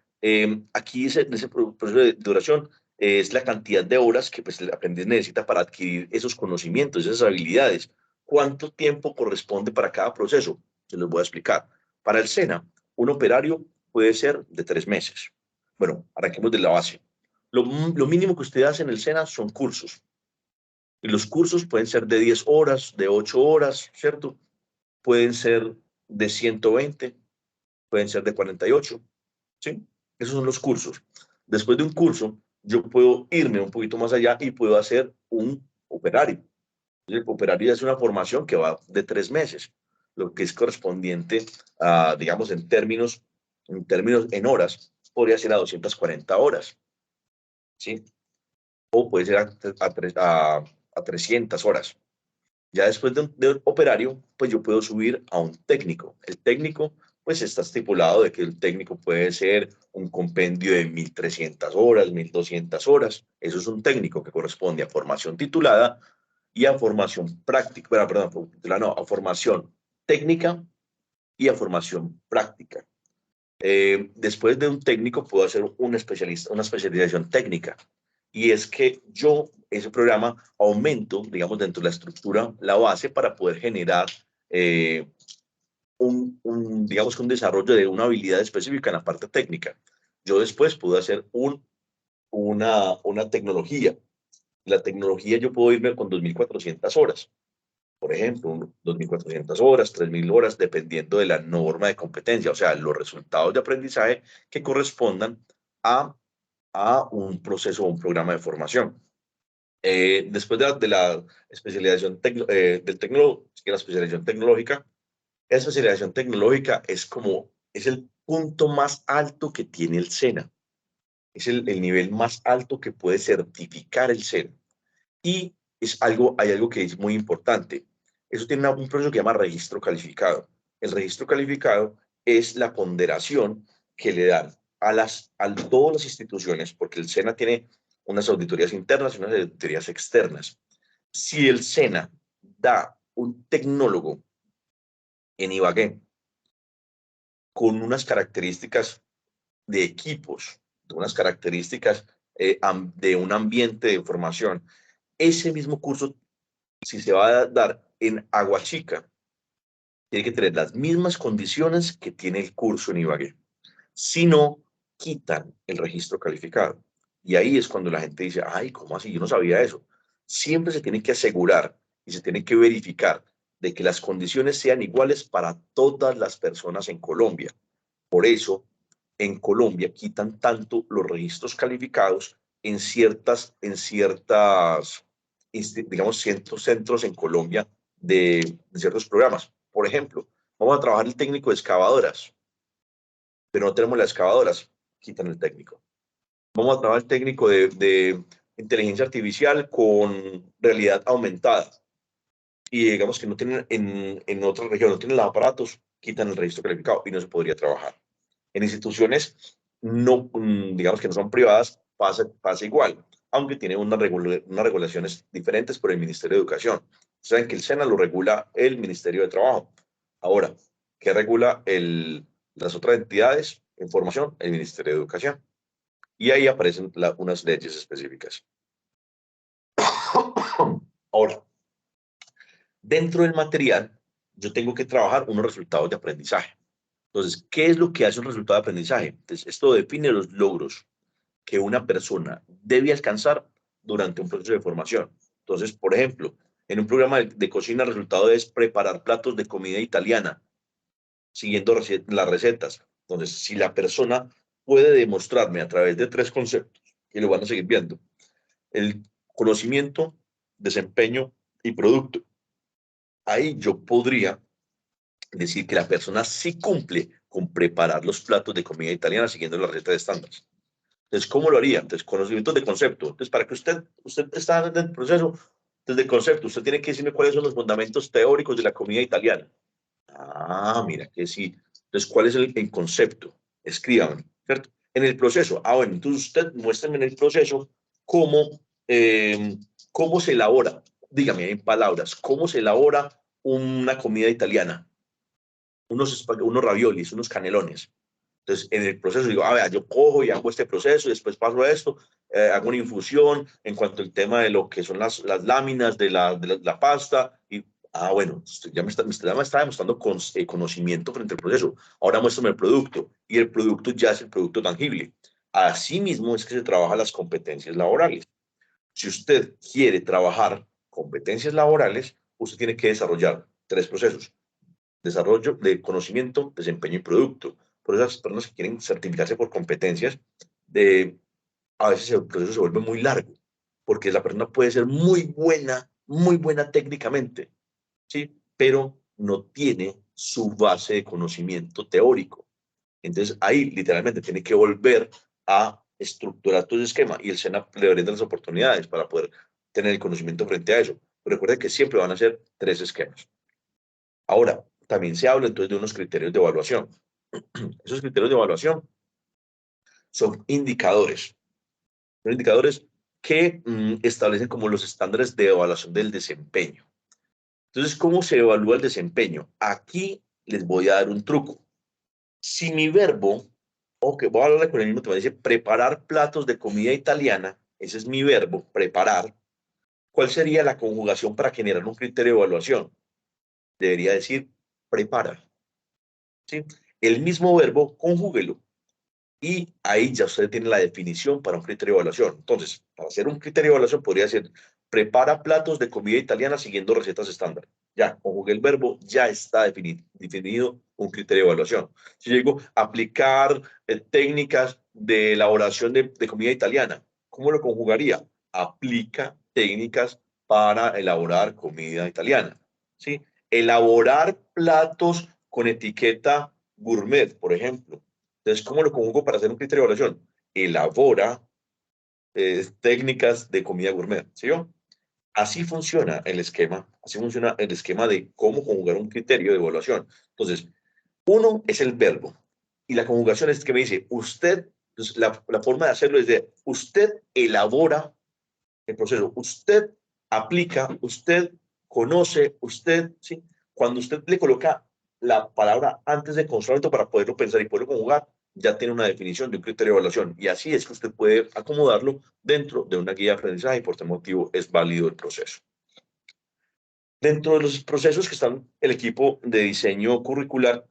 aquí en ese proceso de duración, es la cantidad de horas que pues, el aprendiz necesita para adquirir esos conocimientos, esas habilidades. ¿Cuánto tiempo corresponde para cada proceso? Se los voy a explicar. Para el SENA, un operario puede ser de 3 meses. Bueno, arranquemos de la base. Lo mínimo que usted hace en el SENA son cursos. Y los cursos pueden ser de 10 horas, de 8 horas, ¿cierto? Pueden ser de 120, pueden ser de 48, ¿sí? Esos son los cursos. Después de un curso, yo puedo irme un poquito más allá y puedo hacer un operario. El operario es una formación que va de 3 meses, lo que es correspondiente a, digamos, en horas, podría ser a 240 horas, ¿sí? O puede ser a 300 horas. Ya después de un operario, pues yo puedo subir a un técnico. El técnico, pues está estipulado de que el técnico puede ser un compendio de 1.300 horas, 1.200 horas. Eso es un técnico que corresponde a formación titulada y a formación práctica, perdón, no, a formación técnica y a formación práctica. Después de un técnico puedo hacer una especialización técnica. Y es que yo, ese programa, aumento, digamos, dentro de la estructura, la base para poder generar digamos, un desarrollo de una habilidad específica en la parte técnica. Yo después puedo hacer una tecnología. La tecnología yo puedo irme con 2.400 horas. Por ejemplo, 2.400 horas, 3.000 horas, dependiendo de la norma de competencia, o sea, los resultados de aprendizaje que correspondan a, un proceso o un programa de formación. Después de la especialización la especialización tecnológica, esa especialización tecnológica es el punto más alto que tiene el SENA, es el nivel más alto que puede certificar el SENA. Y hay algo que es muy importante. Eso tiene un proceso que se llama registro calificado. El registro calificado es la ponderación que le dan a todas las instituciones, porque el SENA tiene unas auditorías internas y unas auditorías externas. Si el SENA da un tecnólogo en Ibagué con unas características de equipos, de unas características de un ambiente de formación, ese mismo curso, si se va a dar en Aguachica, tiene que tener las mismas condiciones que tiene el curso en Ibagué. Si no, quitan el registro calificado. Y ahí es cuando la gente dice, ay, ¿cómo así? Yo no sabía eso. Siempre se tiene que asegurar y se tiene que verificar de que las condiciones sean iguales para todas las personas en Colombia. Por eso, en Colombia quitan tanto los registros calificados en digamos, ciertos centros en Colombia de ciertos programas. Por ejemplo, vamos a trabajar el técnico de excavadoras, pero no tenemos las excavadoras, quitan el técnico. Vamos a trabajar el técnico de inteligencia artificial con realidad aumentada. Y digamos que no tienen en otra región, no tienen los aparatos, quitan el registro calificado y no se podría trabajar. En instituciones no, digamos que no son privadas, pasa igual, aunque tiene unas regulaciones diferentes por el Ministerio de Educación. Saben que el SENA lo regula el Ministerio de Trabajo. Ahora, ¿qué regula las otras entidades en formación? El Ministerio de Educación. Y ahí aparecen unas leyes específicas. Ahora, dentro del material, yo tengo que trabajar unos resultados de aprendizaje. Entonces, ¿qué es lo que hace un resultado de aprendizaje? Entonces, esto define los logros que una persona debe alcanzar durante un proceso de formación. Entonces, por ejemplo, en un programa de cocina, el resultado es preparar platos de comida italiana, siguiendo las recetas. Entonces, si la persona puede demostrarme a través de 3 conceptos, y lo van a seguir viendo, el conocimiento, desempeño y producto, ahí yo podría decir que la persona sí cumple con preparar los platos de comida italiana siguiendo la receta de estándares. Entonces, ¿cómo lo haría? Entonces, conocimientos de concepto. Entonces, para que usted está en el proceso, desde el concepto, usted tiene que decirme cuáles son los fundamentos teóricos de la comida italiana. Ah, mira que sí. Entonces, ¿cuál es el concepto? Escríbame, ¿cierto? En el proceso. Ah, bueno, entonces usted muéstrame en el proceso cómo, cómo se elabora, dígame en palabras, cómo se elabora una comida italiana. Unos raviolis, unos canelones. Entonces, en el proceso digo, a ver, yo cojo y hago este proceso y después paso a esto, hago una infusión en cuanto al tema de lo que son las láminas de la pasta. Y, bueno, ya me está demostrando conocimiento frente al proceso. Ahora muéstrame el producto y el producto ya es el producto tangible. Asimismo es que se trabajan las competencias laborales. Si usted quiere trabajar competencias laborales, usted tiene que desarrollar 3 procesos: desarrollo de conocimiento, desempeño y producto. Por esas personas que quieren certificarse por competencias, a veces el proceso se vuelve muy largo, porque la persona puede ser muy buena técnicamente, ¿sí? Pero no tiene su base de conocimiento teórico. Entonces ahí literalmente tiene que volver a estructurar todo ese esquema y el SENA le brinda las oportunidades para poder tener el conocimiento frente a eso. Pero recuerde que siempre van a ser 3 esquemas. Ahora, también se habla entonces de unos criterios de evaluación. Esos criterios de evaluación son indicadores. Son indicadores que establecen como los estándares de evaluación del desempeño. Entonces, ¿cómo se evalúa el desempeño? Aquí les voy a dar un truco. Si mi verbo, voy a hablar con el mismo tema, dice preparar platos de comida italiana, ese es mi verbo, preparar. ¿Cuál sería la conjugación para generar un criterio de evaluación? Debería decir prepara. ¿Sí? El mismo verbo, conjúguelo. Y ahí ya usted tiene la definición para un criterio de evaluación. Entonces, para hacer un criterio de evaluación podría ser, prepara platos de comida italiana siguiendo recetas estándar. Ya, conjugué el verbo, ya está definido un criterio de evaluación. Si yo digo, aplicar técnicas de elaboración de comida italiana, ¿cómo lo conjugaría? Aplica técnicas para elaborar comida italiana. ¿Sí? Elaborar platos con etiqueta gourmet, por ejemplo. Entonces, ¿cómo lo conjugo para hacer un criterio de evaluación? Elabora técnicas de comida gourmet, ¿sí yo? Así funciona el esquema, así funciona el esquema de cómo conjugar un criterio de evaluación. Entonces, uno es el verbo y la conjugación es que me dice, usted, entonces, la forma de hacerlo es de, usted elabora el proceso, usted aplica, usted conoce, usted, ¿sí? Cuando usted le coloca la palabra antes de construir para poderlo pensar y poderlo conjugar, ya tiene una definición de un criterio de evaluación. Y así es que usted puede acomodarlo dentro de una guía de aprendizaje y por este motivo es válido el proceso. Dentro de los procesos que están el equipo de diseño curricular,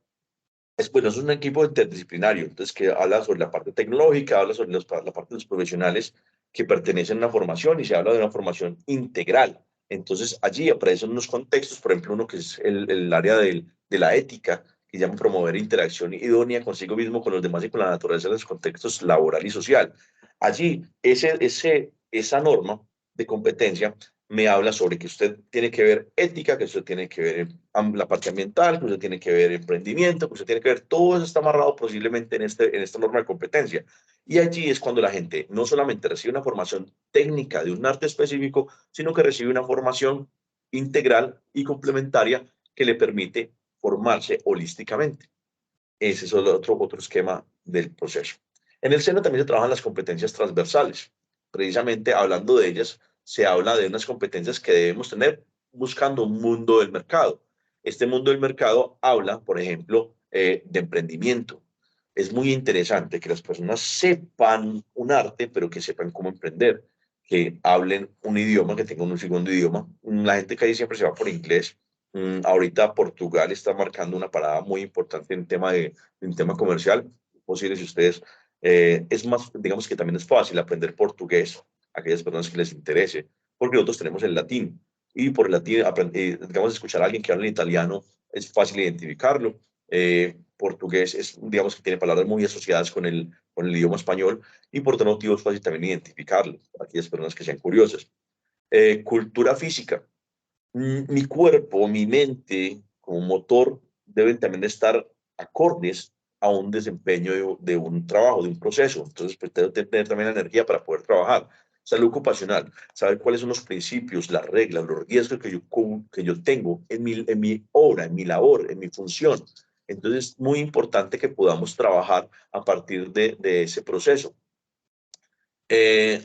bueno, es un equipo interdisciplinario, entonces que habla sobre la parte tecnológica, habla sobre la parte de los profesionales que pertenecen a una formación y se habla de una formación integral. Entonces allí aparecen unos contextos, por ejemplo, uno que es el área de la ética, que llama promover interacción idónea consigo mismo, con los demás y con la naturaleza de los contextos laboral y social. Allí, esa norma de competencia me habla sobre que usted tiene que ver ética, que usted tiene que ver la parte ambiental, que usted tiene que ver emprendimiento, que usted tiene que ver, todo eso está amarrado posiblemente en esta norma de competencia. Y allí es cuando la gente no solamente recibe una formación técnica de un arte específico, sino que recibe una formación integral y complementaria que le permite formarse holísticamente. Ese es otro esquema del proceso. En el seno también se trabajan las competencias transversales. Precisamente hablando de ellas, se habla de unas competencias que debemos tener buscando un mundo del mercado. Este mundo del mercado habla, por ejemplo, de emprendimiento. Es muy interesante que las personas sepan un arte, pero que sepan cómo emprender, que hablen un idioma, que tengan un segundo idioma. La gente que ahí siempre se va por inglés. Ahorita Portugal está marcando una parada muy importante en tema comercial. Posible si ustedes, es más, digamos que también es fácil aprender portugués a aquellas personas que les interese, porque nosotros tenemos el latín y por el latín, digamos, escuchar a alguien que habla en italiano es fácil identificarlo. Portugués es, digamos, que tiene palabras muy asociadas con el idioma español y por tal motivo es fácil también identificarlo, para aquellas personas que sean curiosas. Cultura física. Mi cuerpo, mi mente como motor deben también estar acordes a un desempeño de un trabajo, de un proceso. Entonces, pues tengo que tener también la energía para poder trabajar. Salud ocupacional, saber cuáles son los principios, las reglas, los riesgos que yo tengo en mi obra, en mi labor, en mi función. Entonces, es muy importante que podamos trabajar a partir de ese proceso.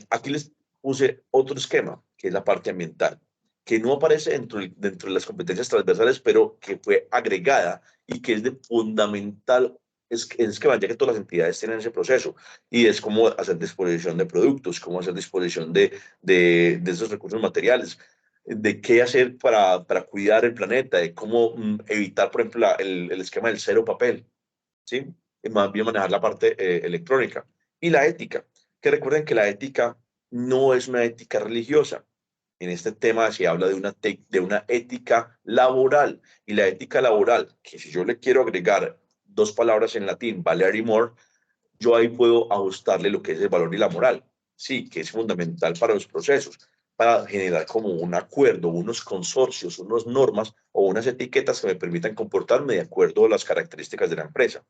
Aquí les puse otro esquema, que es la parte ambiental, que no aparece dentro de las competencias transversales, pero que fue agregada y que es de fundamental esquema, ya que todas las entidades tienen ese proceso, y es cómo hacer disposición de productos, cómo hacer disposición de esos recursos materiales, de qué hacer para cuidar el planeta, de cómo evitar, por ejemplo, el esquema del cero papel, ¿sí? Y más bien manejar la parte electrónica. Y la ética, que recuerden que la ética no es una ética religiosa. En este tema se habla de una ética laboral. Y la ética laboral, que si yo le quiero agregar dos palabras en latín, valer y more, yo ahí puedo ajustarle lo que es el valor y la moral. Sí, que es fundamental para los procesos, para generar como un acuerdo, unos consorcios, unas normas o unas etiquetas que me permitan comportarme de acuerdo a las características de la empresa.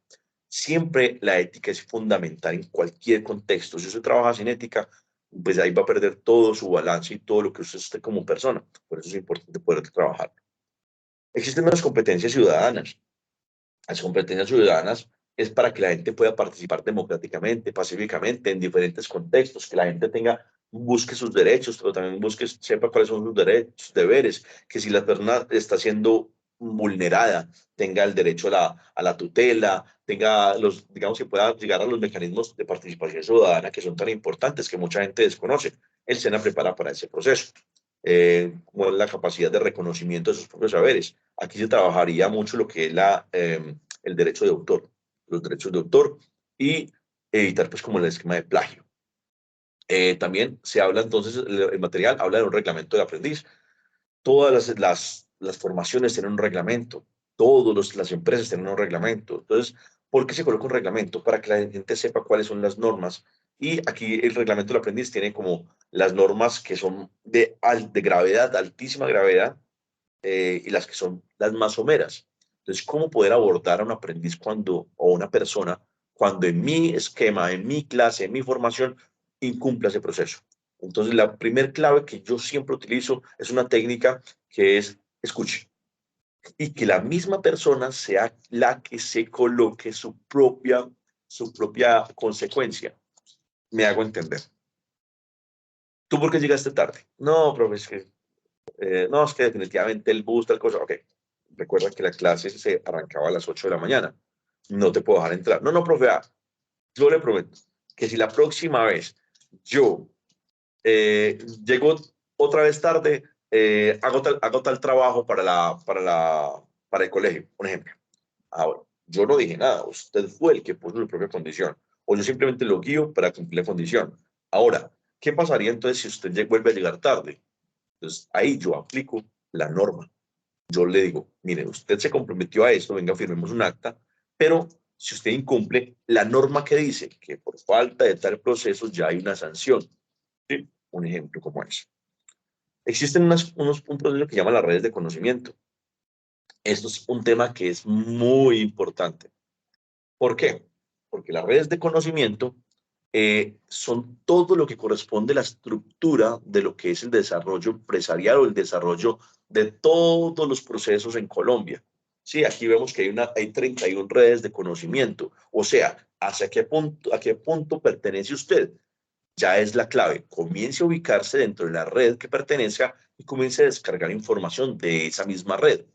Siempre la ética es fundamental en cualquier contexto. Si usted trabaja sin ética, pues ahí va a perder todo su balance y todo lo que usted esté como persona. Por eso es importante poder trabajar. Existen unas competencias ciudadanas. Las competencias ciudadanas es para que la gente pueda participar democráticamente, pacíficamente, en diferentes contextos, que la gente busque sus derechos, pero también sepa cuáles son sus derechos, sus deberes, que si la persona está siendo vulnerada, tenga el derecho a la tutela, digamos que pueda llegar a los mecanismos de participación ciudadana que son tan importantes, que mucha gente desconoce. El SENA prepara para ese proceso. Como la capacidad de reconocimiento de sus propios saberes. Aquí se trabajaría mucho lo que es el derecho de autor, los derechos de autor y evitar pues como el esquema de plagio. También se habla entonces, el material habla de un reglamento de aprendiz. Todas las formaciones tienen un reglamento, todas las empresas tienen un reglamento. Entonces, ¿por qué se coloca un reglamento? Para que la gente sepa cuáles son las normas. Y aquí el reglamento del aprendiz tiene como las normas que son de gravedad, de altísima gravedad, y las que son las más someras. Entonces, ¿cómo poder abordar a un aprendiz o una persona cuando en mi esquema, en mi clase, en mi formación, incumpla ese proceso? Entonces, la primer clave que yo siempre utilizo es una técnica que es escuche y que la misma persona sea la que se coloque su propia consecuencia. Me hago entender. ¿Tú por qué llegaste tarde? No, profe, no, es que definitivamente el bus, tal cosa. Ok, recuerda que la clase se arrancaba a las 8 de la mañana. No te puedo dejar entrar. No, no, profe, yo le prometo que si la próxima vez yo llego otra vez tarde, hago tal trabajo para el colegio, por ejemplo. Ahora, yo no dije nada, usted fue el que puso su propia condición, o yo simplemente lo guío para cumplir la condición. Ahora, ¿qué pasaría entonces si usted vuelve a llegar tarde? Entonces, ahí yo aplico la norma. Yo le digo, mire, usted se comprometió a esto, venga, firmemos un acta, pero si usted incumple la norma que dice que por falta de tal proceso ya hay una sanción. ¿Sí? Un ejemplo como ese. Existen un proceso que llama las redes de conocimiento. Esto es un tema que es muy importante. ¿Por qué? Porque las redes de conocimiento son todo lo que corresponde a la estructura de lo que es el desarrollo empresarial o el desarrollo de todos los procesos en Colombia. Sí, aquí vemos que hay 31 redes de conocimiento. O sea, ¿hacia a qué punto pertenece usted? Ya es la clave. Comience a ubicarse dentro de la red que pertenezca y comience a descargar información de esa misma red.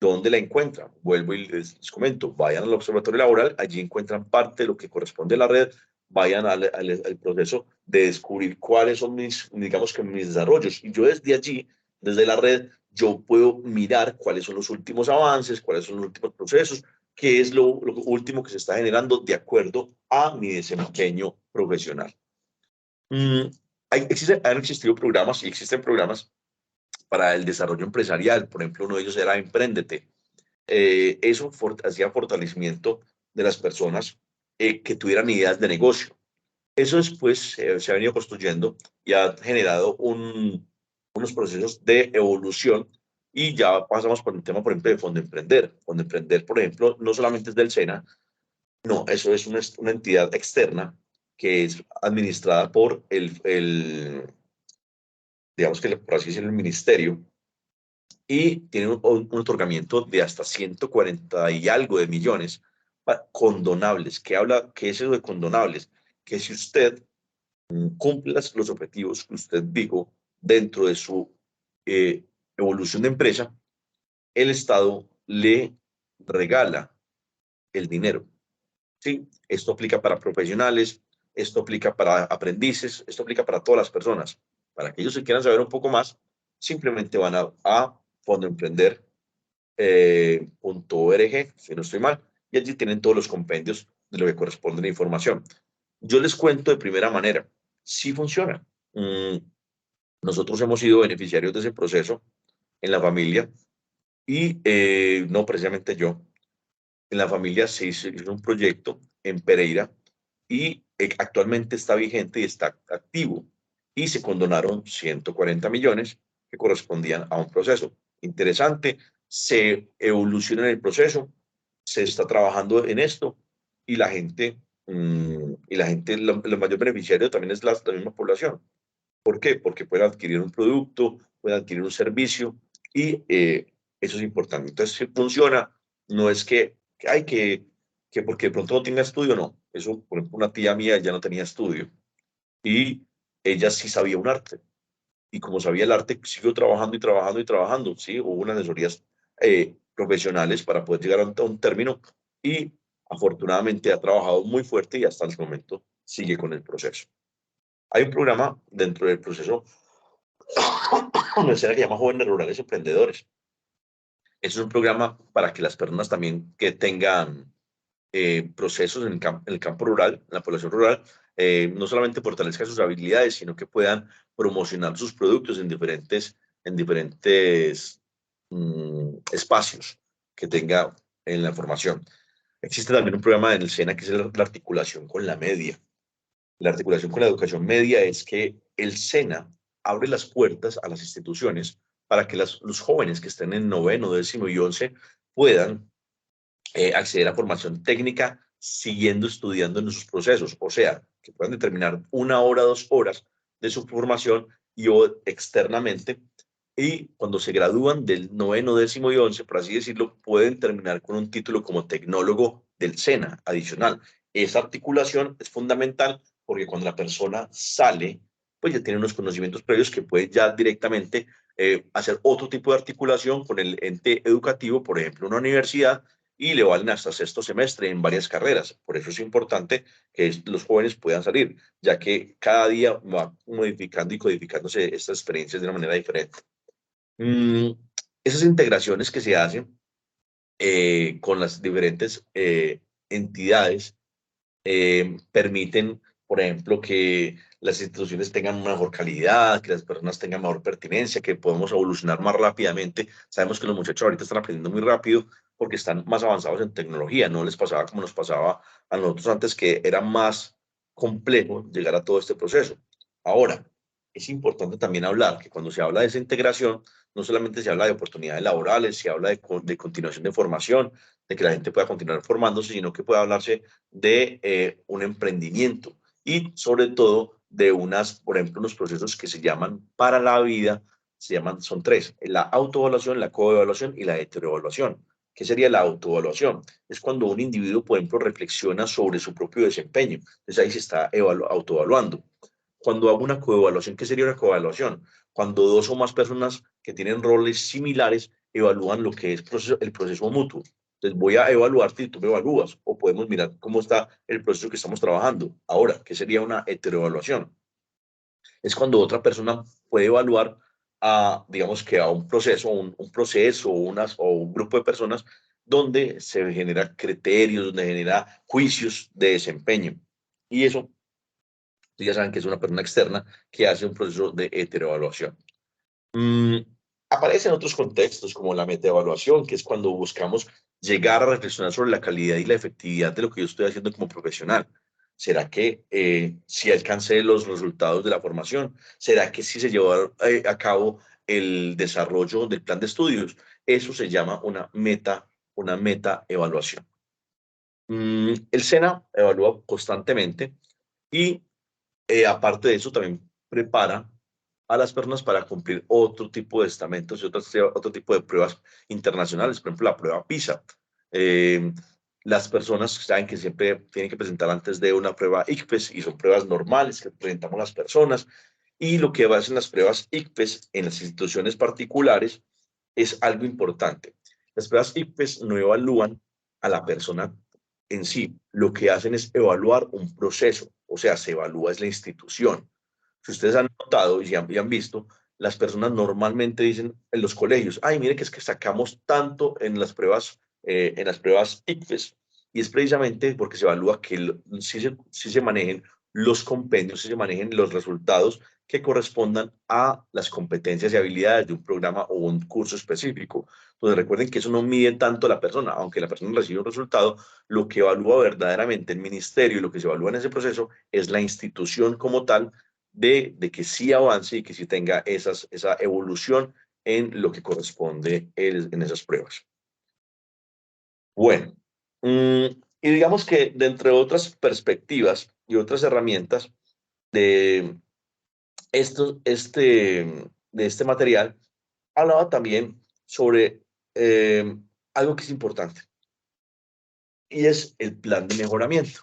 ¿Dónde la encuentran? Vuelvo y les comento, vayan al observatorio laboral, allí encuentran parte de lo que corresponde a la red, vayan al proceso de descubrir cuáles son digamos que mis desarrollos. Y yo desde allí, desde la red, yo puedo mirar cuáles son los últimos avances, cuáles son los últimos procesos, qué es lo último que se está generando de acuerdo a mi desempeño profesional. Mm, han existido programas y existen programas para el desarrollo empresarial. Por ejemplo, uno de ellos era Emprendete. Eso hacía fortalecimiento de las personas que tuvieran ideas de negocio. Eso después se ha venido construyendo y ha generado unos procesos de evolución y ya pasamos por el tema, por ejemplo, de Fondo Emprender. Fondo Emprender, por ejemplo, no solamente es del SENA, No, eso es una entidad externa que es administrada por digamos que por así decirlo, el ministerio, y tiene un otorgamiento de hasta 140 y algo de millones condonables. ¿Qué es eso de condonables? Que si usted cumple los objetivos que usted dijo dentro de su eh, evolución de empresa, el Estado le regala el dinero. ¿Sí? Esto aplica para profesionales, esto aplica para aprendices, esto aplica para todas las personas. Para aquellos que quieran saber un poco más, simplemente van a fondoemprender.org, si no estoy mal, y allí tienen todos los compendios de lo que corresponde a la información. Yo les cuento de primera manera, sí funciona. Nosotros hemos sido beneficiarios de ese proceso en la familia y no precisamente yo. En la familia se hizo un proyecto en Pereira y actualmente está vigente y está activo. Y se condonaron 140 millones que correspondían a un proceso. Interesante, se evoluciona en el proceso, se está trabajando en esto y la mayor beneficiario también es la misma población. ¿Por qué? Porque pueden adquirir un producto, pueden adquirir un servicio y eso es importante. Entonces, si funciona, no es que hay que porque de pronto no tenga estudio, no. Eso, por ejemplo, una tía mía ya no tenía estudio y ella sí sabía un arte. Y como sabía el arte, siguió trabajando y trabajando y trabajando, ¿sí? Hubo unas asesorías profesionales para poder llegar a un término y afortunadamente ha trabajado muy fuerte y hasta el momento sigue con el proceso. Hay un programa dentro del proceso una escena que llama Jóvenes Rurales Emprendedores. Es un programa para que las personas también que tengan procesos en el campo rural, en la población rural, no solamente fortalezcan sus habilidades, sino que puedan promocionar sus productos en diferentes espacios que tenga en la formación. Existe también un programa en el SENA que es la articulación con la media. La articulación con la educación media es que el SENA abre las puertas a las instituciones para que los jóvenes que estén en noveno, décimo y 11 puedan acceder a formación técnica siguiendo estudiando en sus procesos. O sea, que puedan determinar 1 hora, 2 horas de su formación y o externamente. Y cuando se gradúan del noveno, décimo y 11, por así decirlo, pueden terminar con un título como tecnólogo del SENA adicional. Esa articulación es fundamental porque cuando la persona sale, pues ya tiene unos conocimientos previos que puede ya directamente hacer otro tipo de articulación con el ente educativo, por ejemplo, una universidad, y le valen hasta sexto semestre en varias carreras. Por eso es importante que los jóvenes puedan salir, ya que cada día va modificando y codificándose estas experiencias de una manera diferente. Mm, Esas integraciones que se hacen con las diferentes entidades permiten, por ejemplo, que las instituciones tengan una mejor calidad, que las personas tengan mejor pertinencia, que podamos evolucionar más rápidamente. Sabemos que los muchachos ahorita están aprendiendo muy rápido porque están más avanzados en tecnología, no les pasaba como nos pasaba a nosotros antes, que era más complejo llegar a todo este proceso. Ahora, es importante también hablar que cuando se habla de esa integración, no solamente se habla de oportunidades laborales, se habla de continuación de formación, de que la gente pueda continuar formándose, sino que pueda hablarse de un emprendimiento y sobre todo de por ejemplo, unos procesos que se llaman para la vida, son tres: la autoevaluación, la coevaluación y la heteroevaluación. ¿Qué sería la autoevaluación? Es cuando un individuo, por ejemplo, reflexiona sobre su propio desempeño. Entonces ahí se está autoevaluando. Cuando hago una coevaluación, ¿qué sería una coevaluación? Cuando dos o más personas que tienen roles similares evalúan lo que es el proceso mutuo. Entonces voy a evaluarte y tú me evalúas, o podemos mirar cómo está el proceso que estamos trabajando. Ahora, ¿qué sería una heteroevaluación? Es cuando otra persona puede evaluar digamos que a un proceso, un proceso o un grupo de personas donde se genera criterios, donde genera juicios de desempeño. Y eso, ya saben que es una persona externa que hace un proceso de heteroevaluación. Mm, Aparece en otros contextos como la metaevaluación, que es cuando buscamos llegar a reflexionar sobre la calidad y la efectividad de lo que yo estoy haciendo como profesional. ¿Será que si alcancé los resultados de la formación? ¿Será que si se llevó a cabo el desarrollo del plan de estudios? Eso se llama una meta evaluación. El SENA evalúa constantemente y aparte de eso también prepara a las personas para cumplir otro tipo de estamentos y otro tipo de pruebas internacionales, por ejemplo la prueba PISA. Eh, las personas saben que siempre tienen que presentar antes de una prueba ICFES y son pruebas normales que presentamos las personas, y lo que hacen las pruebas ICFES en las instituciones particulares es algo importante. Las pruebas ICFES no evalúan a la persona en sí, lo que hacen es evaluar un proceso, o sea, se evalúa es la institución. Si ustedes han notado y han visto, las personas normalmente dicen en los colegios, ay, mire que es que sacamos tanto en las pruebas ICFES, y es precisamente porque se evalúa que si se manejen los compendios, si se manejen los resultados que correspondan a las competencias y habilidades de un programa o un curso específico. Entonces recuerden que eso no mide tanto a la persona, aunque la persona recibe un resultado, lo que evalúa verdaderamente el ministerio y lo que se evalúa en ese proceso es la institución como tal de que sí avance y que sí tenga esa evolución en lo que corresponde en esas pruebas. Bueno, y digamos que de entre otras perspectivas y otras herramientas de, de este material, hablaba también sobre algo que es importante, y es el plan de mejoramiento.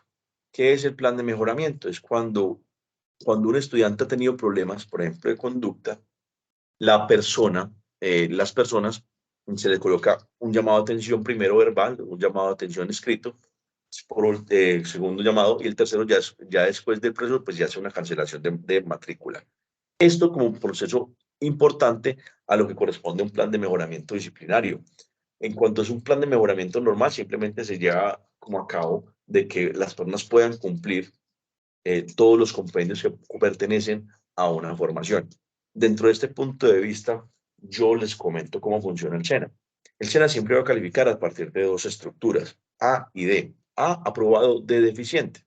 ¿Qué es el plan de mejoramiento? Es cuando un estudiante ha tenido problemas, por ejemplo, de conducta, las personas, se les coloca un llamado de atención primero verbal, un llamado de atención escrito, por segundo llamado, y el tercero ya después del proceso, pues ya hace una cancelación de matrícula. Esto como un proceso importante a lo que corresponde a un plan de mejoramiento disciplinario. En cuanto es un plan de mejoramiento normal, simplemente se lleva como a cabo de que las personas puedan cumplir todos los compendios que pertenecen a una formación. Dentro de este punto de vista, yo les comento cómo funciona el SENA. El SENA siempre va a calificar a partir de dos estructuras, A y D. A, aprobado, D, deficiente.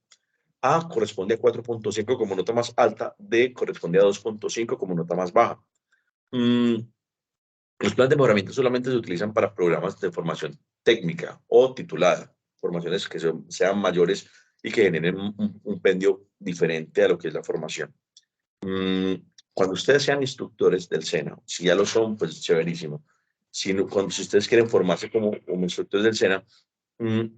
A corresponde a 4.5 como nota más alta, D corresponde a 2.5 como nota más baja. Los planes de mejoramiento solamente se utilizan para programas de formación técnica o titulada, formaciones que sean mayores y que generen un pendio diferente a lo que es la formación. Cuando ustedes sean instructores del SENA, si ya lo son, pues chéverísimo. Si ustedes quieren formarse como instructores del SENA,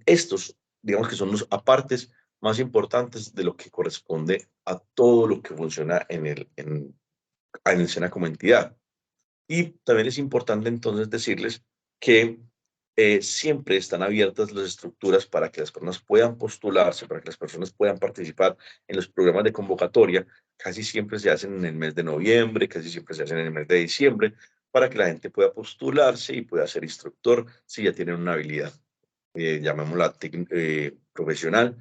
estos, digamos que son los apartes más importantes de lo que corresponde a todo lo que funciona en el SENA como entidad. Y también es importante entonces decirles que siempre están abiertas las estructuras para que las personas puedan postularse, para que las personas puedan participar en los programas de convocatoria. Casi siempre se hacen en el mes de noviembre, casi siempre se hacen en el mes de diciembre, para que la gente pueda postularse y pueda ser instructor si ya tienen una habilidad, llamémosla profesional,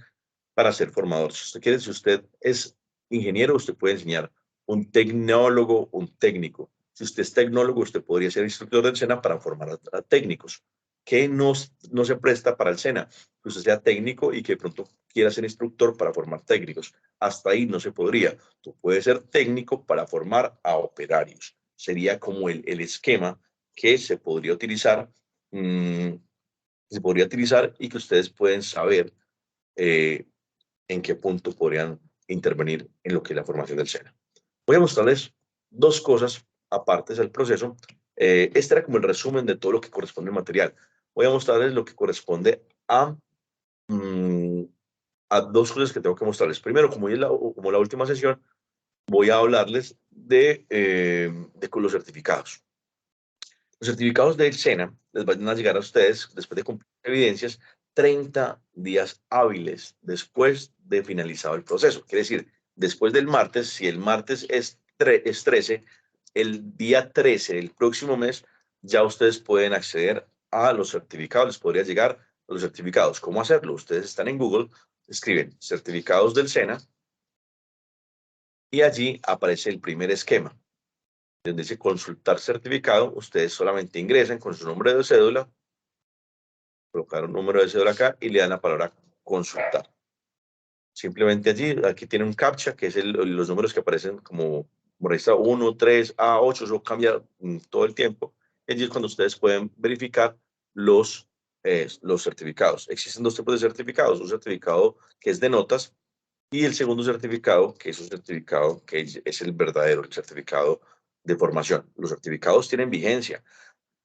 para ser formador. Si usted quiere, si usted es ingeniero, usted puede enseñar un tecnólogo, un técnico. Si usted es tecnólogo, usted podría ser instructor del SENA para formar a técnicos. ¿Qué no se presta para el SENA? Que usted sea técnico y que de pronto quiera ser instructor para formar técnicos. Hasta ahí no se podría. Tú puedes ser técnico para formar a operarios. Sería como el esquema que se podría utilizar, y que ustedes pueden saber eh, en qué punto podrían intervenir en lo que es la formación del SENA. Voy a mostrarles dos cosas aparte del proceso. Este era como el resumen de todo lo que corresponde al material. Voy a mostrarles lo que corresponde a dos cosas que tengo que mostrarles. Primero, como la última sesión, voy a hablarles de los certificados. Los certificados del SENA les van a llegar a ustedes después de cumplir evidencias 30 días hábiles después de finalizado el proceso. Quiere decir, después del martes, si el martes es 13, el día 13 del próximo mes, ya ustedes pueden acceder a los certificados, les podría llegar los certificados. ¿Cómo hacerlo? Ustedes están en Google, escriben certificados del SENA y allí aparece el primer esquema. Donde dice consultar certificado, ustedes solamente ingresan con su nombre de cédula, colocar un número de cédula acá y le dan la palabra consultar. Simplemente allí, aquí tiene un captcha, que es los números que aparecen como registrado 1, 3, A8, eso cambia todo el tiempo. Y allí es cuando ustedes pueden verificar los los certificados. Existen dos tipos de certificados, un certificado que es de notas y el segundo certificado, que es un certificado que es el verdadero, el certificado de formación. Los certificados tienen vigencia.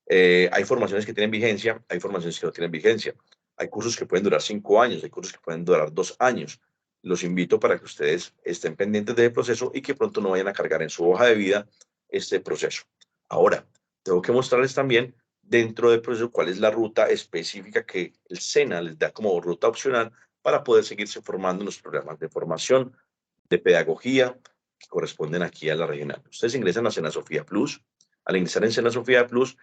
Hay formaciones que tienen vigencia, hay formaciones que no tienen vigencia. Hay cursos que pueden durar 5 años, hay cursos que pueden durar 2 años. Los invito para que ustedes estén pendientes del proceso y que pronto no vayan a cargar en su hoja de vida este proceso. Ahora, tengo que mostrarles también dentro del proceso cuál es la ruta específica que el SENA les da como ruta opcional para poder seguirse formando en los programas de formación, de pedagogía que corresponden aquí a la regional. Ustedes ingresan a Sena Sofía Plus. Al ingresar en Sena Sofía Plus,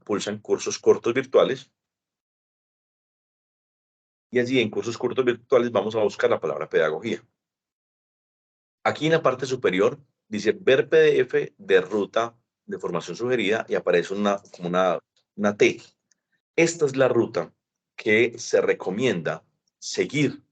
pulsan cursos cortos virtuales. Y allí en cursos cortos virtuales vamos a buscar la palabra pedagogía. Aquí en la parte superior dice ver PDF de ruta de formación sugerida y aparece como una T. Esta es la ruta que se recomienda seguir.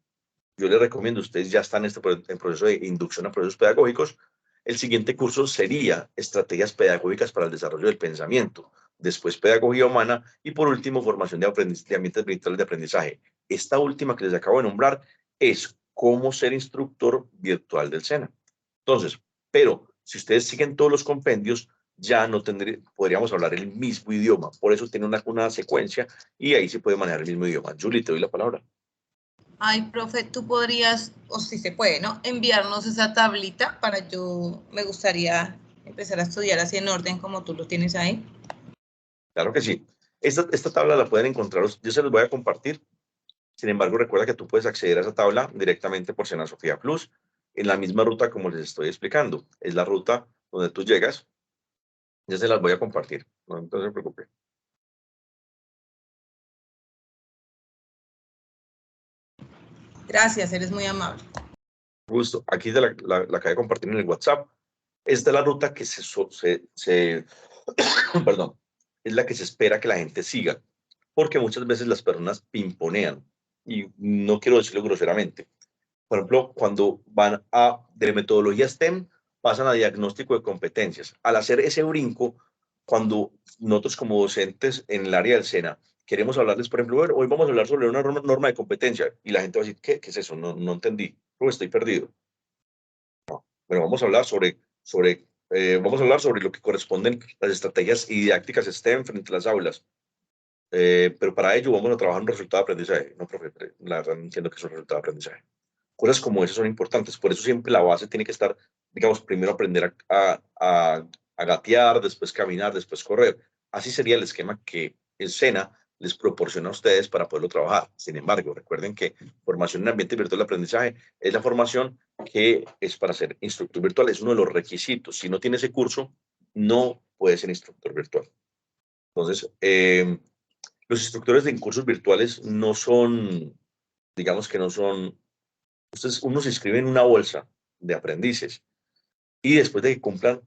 Yo les recomiendo, ustedes ya están en proceso de inducción a procesos pedagógicos. El siguiente curso sería Estrategias Pedagógicas para el Desarrollo del Pensamiento. Después, Pedagogía Humana. Y por último, Formación de ambientes virtuales de aprendizaje. Esta última que les acabo de nombrar es cómo ser instructor virtual del SENA. Entonces, pero si ustedes siguen todos los compendios, ya no podríamos hablar el mismo idioma. Por eso tiene una secuencia y ahí se puede manejar el mismo idioma. Julie, te doy la palabra. Ay, profe, tú podrías, o si se puede, ¿no? Enviarnos esa tablita para me gustaría empezar a estudiar así en orden como tú lo tienes ahí. Claro que sí. Esta tabla la pueden encontrar, yo se los voy a compartir. Sin embargo, recuerda que tú puedes acceder a esa tabla directamente por Sena Sofía Plus, en la misma ruta como les estoy explicando. Es la ruta donde tú llegas. Ya se las voy a compartir, no se preocupe. Gracias, eres muy amable. Gusto. Aquí la acabé de compartir en el WhatsApp. Esta es la ruta que perdón, es la que se espera que la gente siga, porque muchas veces las personas pimponean, y no quiero decirlo groseramente. Por ejemplo, cuando van de metodología STEM, pasan a diagnóstico de competencias. Al hacer ese brinco, cuando nosotros como docentes en el área del SENA queremos hablarles, por ejemplo, bueno, hoy vamos a hablar sobre una norma de competencia, y la gente va a decir, ¿qué es eso? No entendí, estoy perdido. No. Bueno, vamos a hablar sobre lo que corresponden las estrategias y didácticas STEM frente a las aulas. Pero para ello vamos a trabajar un resultado de aprendizaje. No, profe, la verdad no entiendo qué es un resultado de aprendizaje. Cosas como esas son importantes, por eso siempre la base tiene que estar, digamos, primero aprender a gatear, después caminar, después correr. Así sería el esquema que el SENA les proporciona a ustedes para poderlo trabajar. Sin embargo, recuerden que formación en ambiente virtual de aprendizaje es la formación que es para ser instructor virtual, es uno de los requisitos. Si no tiene ese curso, no puede ser instructor virtual. Entonces, los instructores de cursos virtuales no son, digamos que no son. Entonces, uno se inscribe en una bolsa de aprendices y después de que cumplan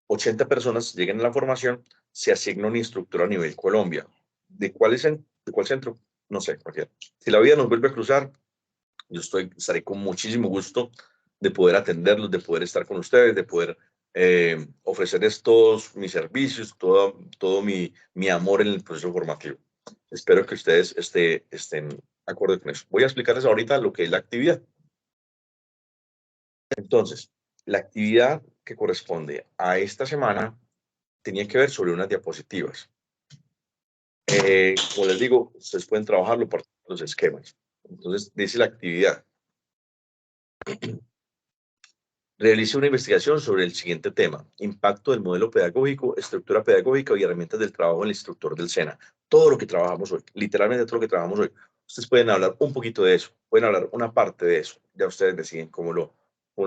80 personas, lleguen a la formación, se asigna un instructor a nivel Colombia. ¿De cuál centro? No sé, cualquiera. Si la vida nos vuelve a cruzar, yo estaré con muchísimo gusto de poder atenderlos, de poder estar con ustedes, de poder ofrecerles todos mis servicios, todo mi amor en el proceso formativo. Espero que ustedes estén de acuerdo con eso. Voy a explicarles ahorita lo que es la actividad. Entonces, la actividad que corresponde a esta semana tenía que ver sobre unas diapositivas. Como les digo, ustedes pueden trabajarlo por los esquemas. Entonces, dice la actividad. Realice una investigación sobre el siguiente tema: impacto del modelo pedagógico, estructura pedagógica y herramientas del trabajo del instructor del SENA. Todo lo que trabajamos hoy, literalmente todo lo que trabajamos hoy. Ustedes pueden hablar un poquito de eso, pueden hablar una parte de eso. Ya ustedes deciden cómo lo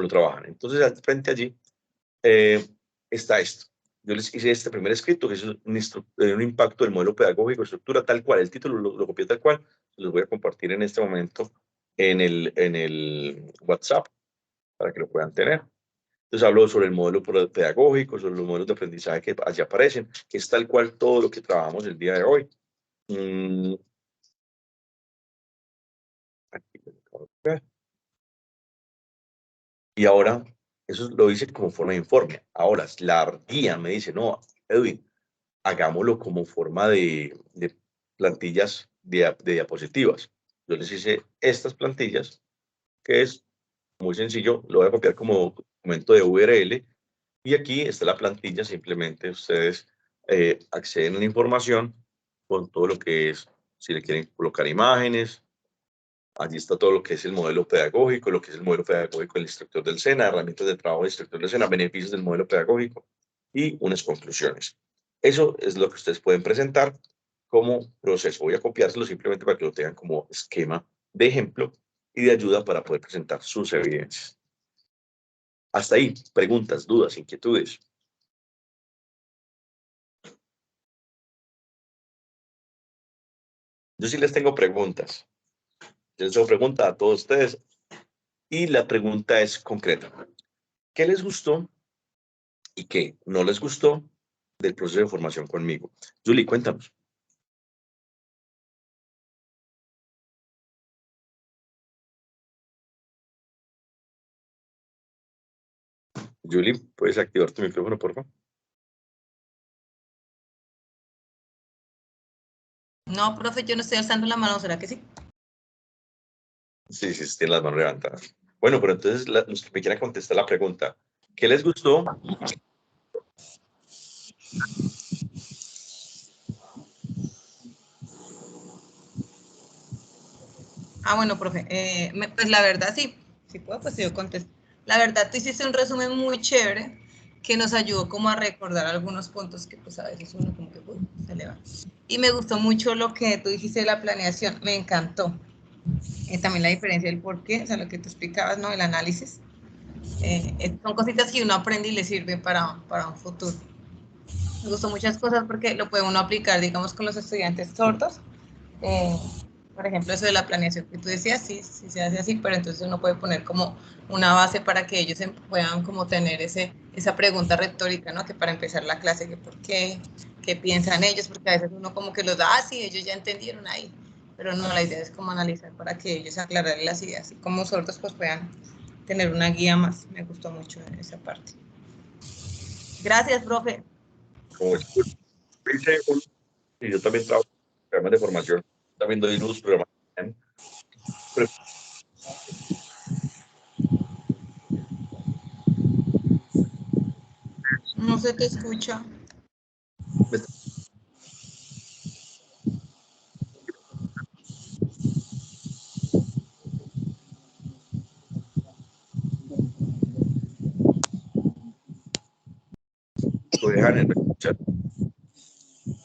trabajan. Entonces, frente allí está esto. Yo les hice este primer escrito, que es un impacto del modelo pedagógico, estructura tal cual. El título lo copié tal cual. Los voy a compartir en este momento en el WhatsApp para que lo puedan tener. Entonces hablo sobre el modelo pedagógico, sobre los modelos de aprendizaje que allí aparecen, que es tal cual todo lo que trabajamos el día de hoy. Y ahora, eso lo hice como forma de informe. Ahora, la guía me dice, no, Edwin, hagámoslo como forma de plantillas de diapositivas. Yo les hice estas plantillas, que es muy sencillo, lo voy a copiar como documento de URL, y aquí está la plantilla, simplemente ustedes acceden a la información con todo lo que es, si le quieren colocar imágenes, allí está todo lo que es el modelo pedagógico, lo que es el modelo pedagógico del instructor del SENA, herramientas de trabajo del instructor del SENA, beneficios del modelo pedagógico y unas conclusiones. Eso es lo que ustedes pueden presentar como proceso. Voy a copiárselo simplemente para que lo tengan como esquema de ejemplo y de ayuda para poder presentar sus evidencias. Hasta ahí, preguntas, dudas, inquietudes. Yo sí les tengo preguntas. Yo les tengo preguntas a todos ustedes y la pregunta es concreta. ¿Qué les gustó y qué no les gustó del proceso de formación conmigo? Julie, cuéntanos. Julie, ¿puedes activar tu micrófono, por favor? No, profe, yo no estoy alzando la mano, ¿será que sí? Sí, sí, tienen las manos levantadas. Bueno, pero entonces los que me quieran contestar la pregunta, ¿qué les gustó? Ah, bueno, profe, pues la verdad sí, si puedo, pues yo contesto. La verdad, tú hiciste un resumen muy chévere que nos ayudó como a recordar algunos puntos que pues a veces uno como que se le va. Y me gustó mucho lo que tú dijiste de la planeación, me encantó. También la diferencia del por qué, o sea, lo que tú explicabas, ¿no? El análisis. Son cositas que uno aprende y le sirve para un futuro. Me gustó muchas cosas porque lo puede uno aplicar, digamos, con los estudiantes sordos. Por ejemplo, eso de la planeación que tú decías, sí, sí se hace así, pero entonces uno puede poner como una base para que ellos puedan como tener esa pregunta retórica, ¿no? Que para empezar la clase, que por qué piensan ellos, porque a veces uno como que los da, sí, ellos ya entendieron ahí, pero no, la idea es como analizar para que ellos aclaren las ideas y como sordos pues puedan tener una guía más. Me gustó mucho esa parte. Gracias, profe. Como y yo también trabajo en programas de formación, también doy luz, programas. No se te escucha. Lo dejan en escuchar.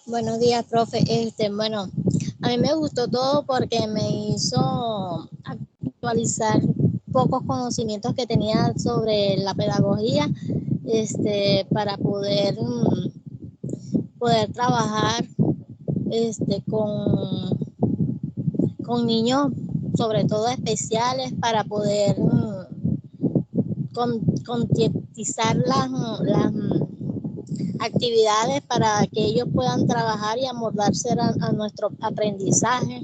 Buenos días, profe. Bueno, a mí me gustó todo porque me hizo actualizar pocos conocimientos que tenía sobre la pedagogía, para poder trabajar, con niños, sobre todo especiales, para poder concientizar las actividades para que ellos puedan trabajar y amoldarse a nuestro aprendizaje.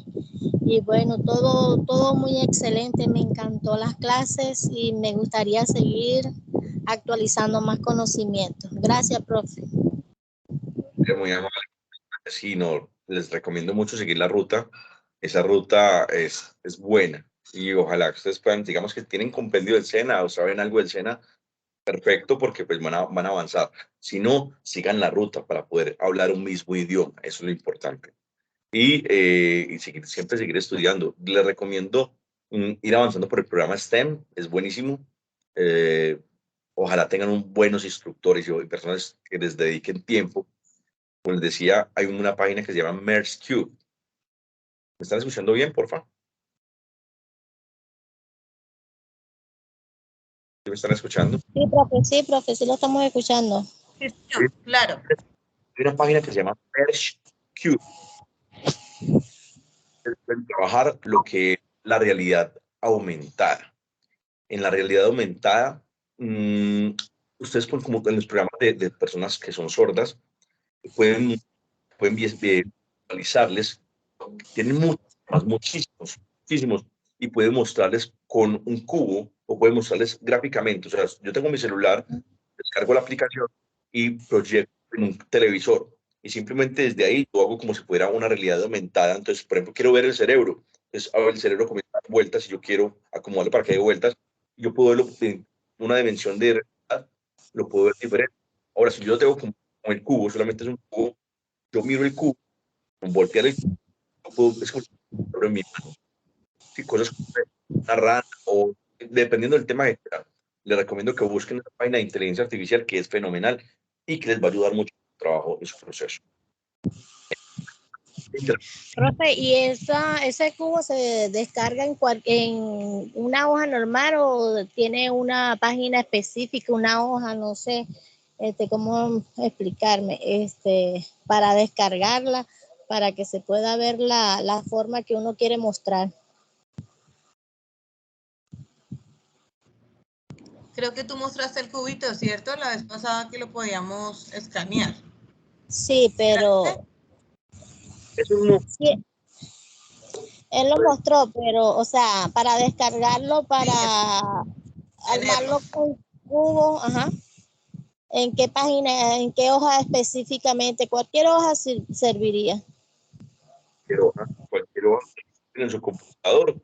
Y bueno, todo muy excelente, me encantó las clases y me gustaría seguir actualizando más conocimientos. Gracias, profe. Muy amable. Sí, no, les recomiendo mucho seguir la ruta. Esa ruta es buena y ojalá que ustedes puedan, digamos que tienen compendio del SENA o saben algo del SENA, perfecto, porque pues van a avanzar. Si no, sigan la ruta para poder hablar un mismo idioma, eso es lo importante. Y siempre seguir estudiando. Les recomiendo ir avanzando por el programa STEM, es buenísimo. Eh, Ojalá tengan buenos instructores y personas que les dediquen tiempo. Como les decía, hay una página que se llama MergeCube. ¿Me están escuchando bien, porfa? ¿Sí me están escuchando? Sí, profe, sí lo estamos escuchando. Sí, claro. Hay una página que se llama MergeCube. Pueden trabajar lo que es la realidad aumentada. En la realidad aumentada, ustedes como en los programas de personas que son sordas, pueden visualizarles, tienen muchísimos, y pueden mostrarles con un cubo o pueden mostrarles gráficamente. O sea, yo tengo mi celular, descargo la aplicación y proyecto en un televisor y simplemente desde ahí yo hago como si fuera una realidad aumentada. Entonces, por ejemplo, quiero ver el cerebro. Entonces, el cerebro comienza a dar vueltas y yo quiero acomodarlo para que dé vueltas. Yo puedo verlo en una dimensión de realidad, lo puedo ver diferente. Ahora, si yo lo tengo como el cubo, solamente es un cubo, yo miro el cubo, con voltear el cubo, es como si fuera en mi mano. Sí, cosas como una rana o dependiendo del tema que quieran. Les recomiendo que busquen una página de inteligencia artificial que es fenomenal y que les va a ayudar mucho en su trabajo, en su proceso. Profe, ¿y ese cubo se descarga en una hoja normal o tiene una página específica, una hoja, no sé, cómo explicarme, para descargarla, para que se pueda ver la forma que uno quiere mostrar? Creo que tú mostraste el cubito, ¿cierto? La vez pasada que lo podíamos escanear. Sí, pero Eso no, sí, él lo mostró, pero, o sea, para descargarlo, para Tenerlo. armarlo con cubo, ajá. ¿En qué página, en qué hoja específicamente? Cualquier hoja serviría. cualquier hoja en su computador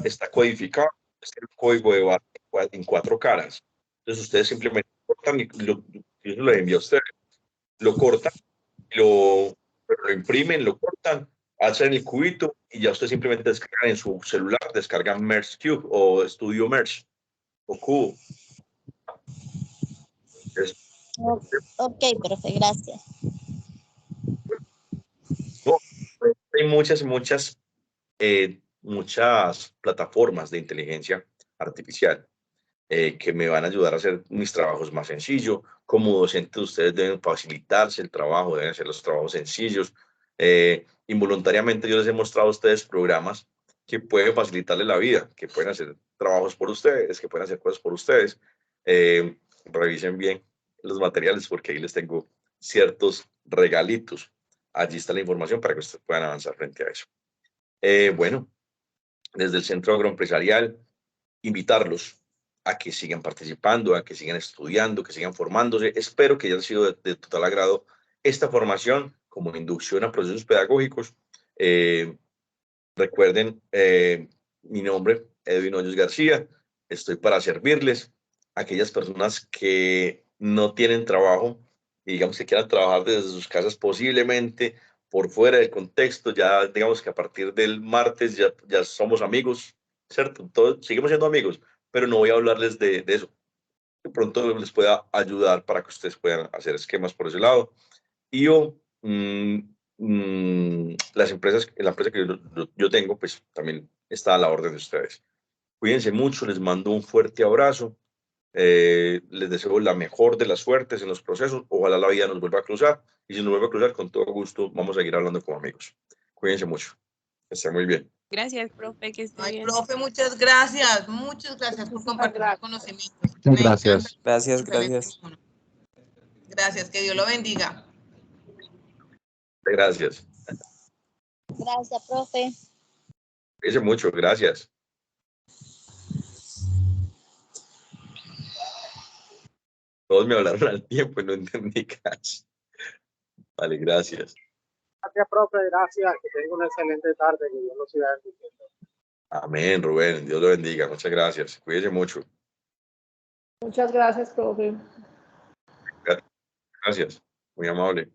está codificado, es el código de barra en 4 caras. Entonces ustedes simplemente cortan y yo se lo envío a ustedes. Lo cortan, lo imprimen, lo cortan, hacen el cubito y ya ustedes simplemente descargan en su celular, descargan Merge Cube o Studio Merge o Cubo. Es- Ok, profe, gracias. no, hay muchas plataformas de inteligencia artificial que me van a ayudar a hacer mis trabajos más sencillos. Como docentes, ustedes deben facilitarse el trabajo, deben hacer los trabajos sencillos. Involuntariamente yo les he mostrado a ustedes programas que pueden facilitarles la vida, que pueden hacer trabajos por ustedes, que pueden hacer cosas por ustedes. Revisen bien los materiales porque ahí les tengo ciertos regalitos. Allí está la información para que ustedes puedan avanzar frente a eso. Bueno, desde el Centro Agroempresarial, invitarlos a que sigan participando, a que sigan estudiando, que sigan formándose. Espero que haya sido de total agrado esta formación como inducción a procesos pedagógicos. Recuerden, mi nombre, Edwin Hoyos García, estoy para servirles. Aquellas personas que no tienen trabajo y digamos que quieran trabajar desde sus casas posiblemente por fuera del contexto, ya digamos que a partir del martes ya somos amigos, ¿cierto? Todos seguimos siendo amigos, pero no voy a hablarles de eso. De pronto les pueda ayudar para que ustedes puedan hacer esquemas por ese lado. Y yo, las empresas, la empresa que yo tengo, pues también está a la orden de ustedes. Cuídense mucho, les mando un fuerte abrazo, les deseo la mejor de las suertes en los procesos, ojalá la vida nos vuelva a cruzar, y si nos vuelve a cruzar, con todo gusto, vamos a seguir hablando como amigos. Cuídense mucho, que estén muy bien. Gracias, profe, que esté Ay, bien. profe, muchas gracias por compartir sus conocimientos. Muchas Me gracias. encanta. Gracias, Excelente. gracias. Gracias, que Dios lo bendiga. Gracias. Gracias, profe. Cuídense mucho, gracias. Todos me hablaron al tiempo y no entendí casi. Vale, gracias. Gracias, profe, gracias. Que tenga una excelente tarde. Que Dios lo siga bendiciendo. Amén, Rubén. Dios lo bendiga. Muchas gracias. Cuídense mucho. Muchas gracias, profe. Gracias. Muy amable.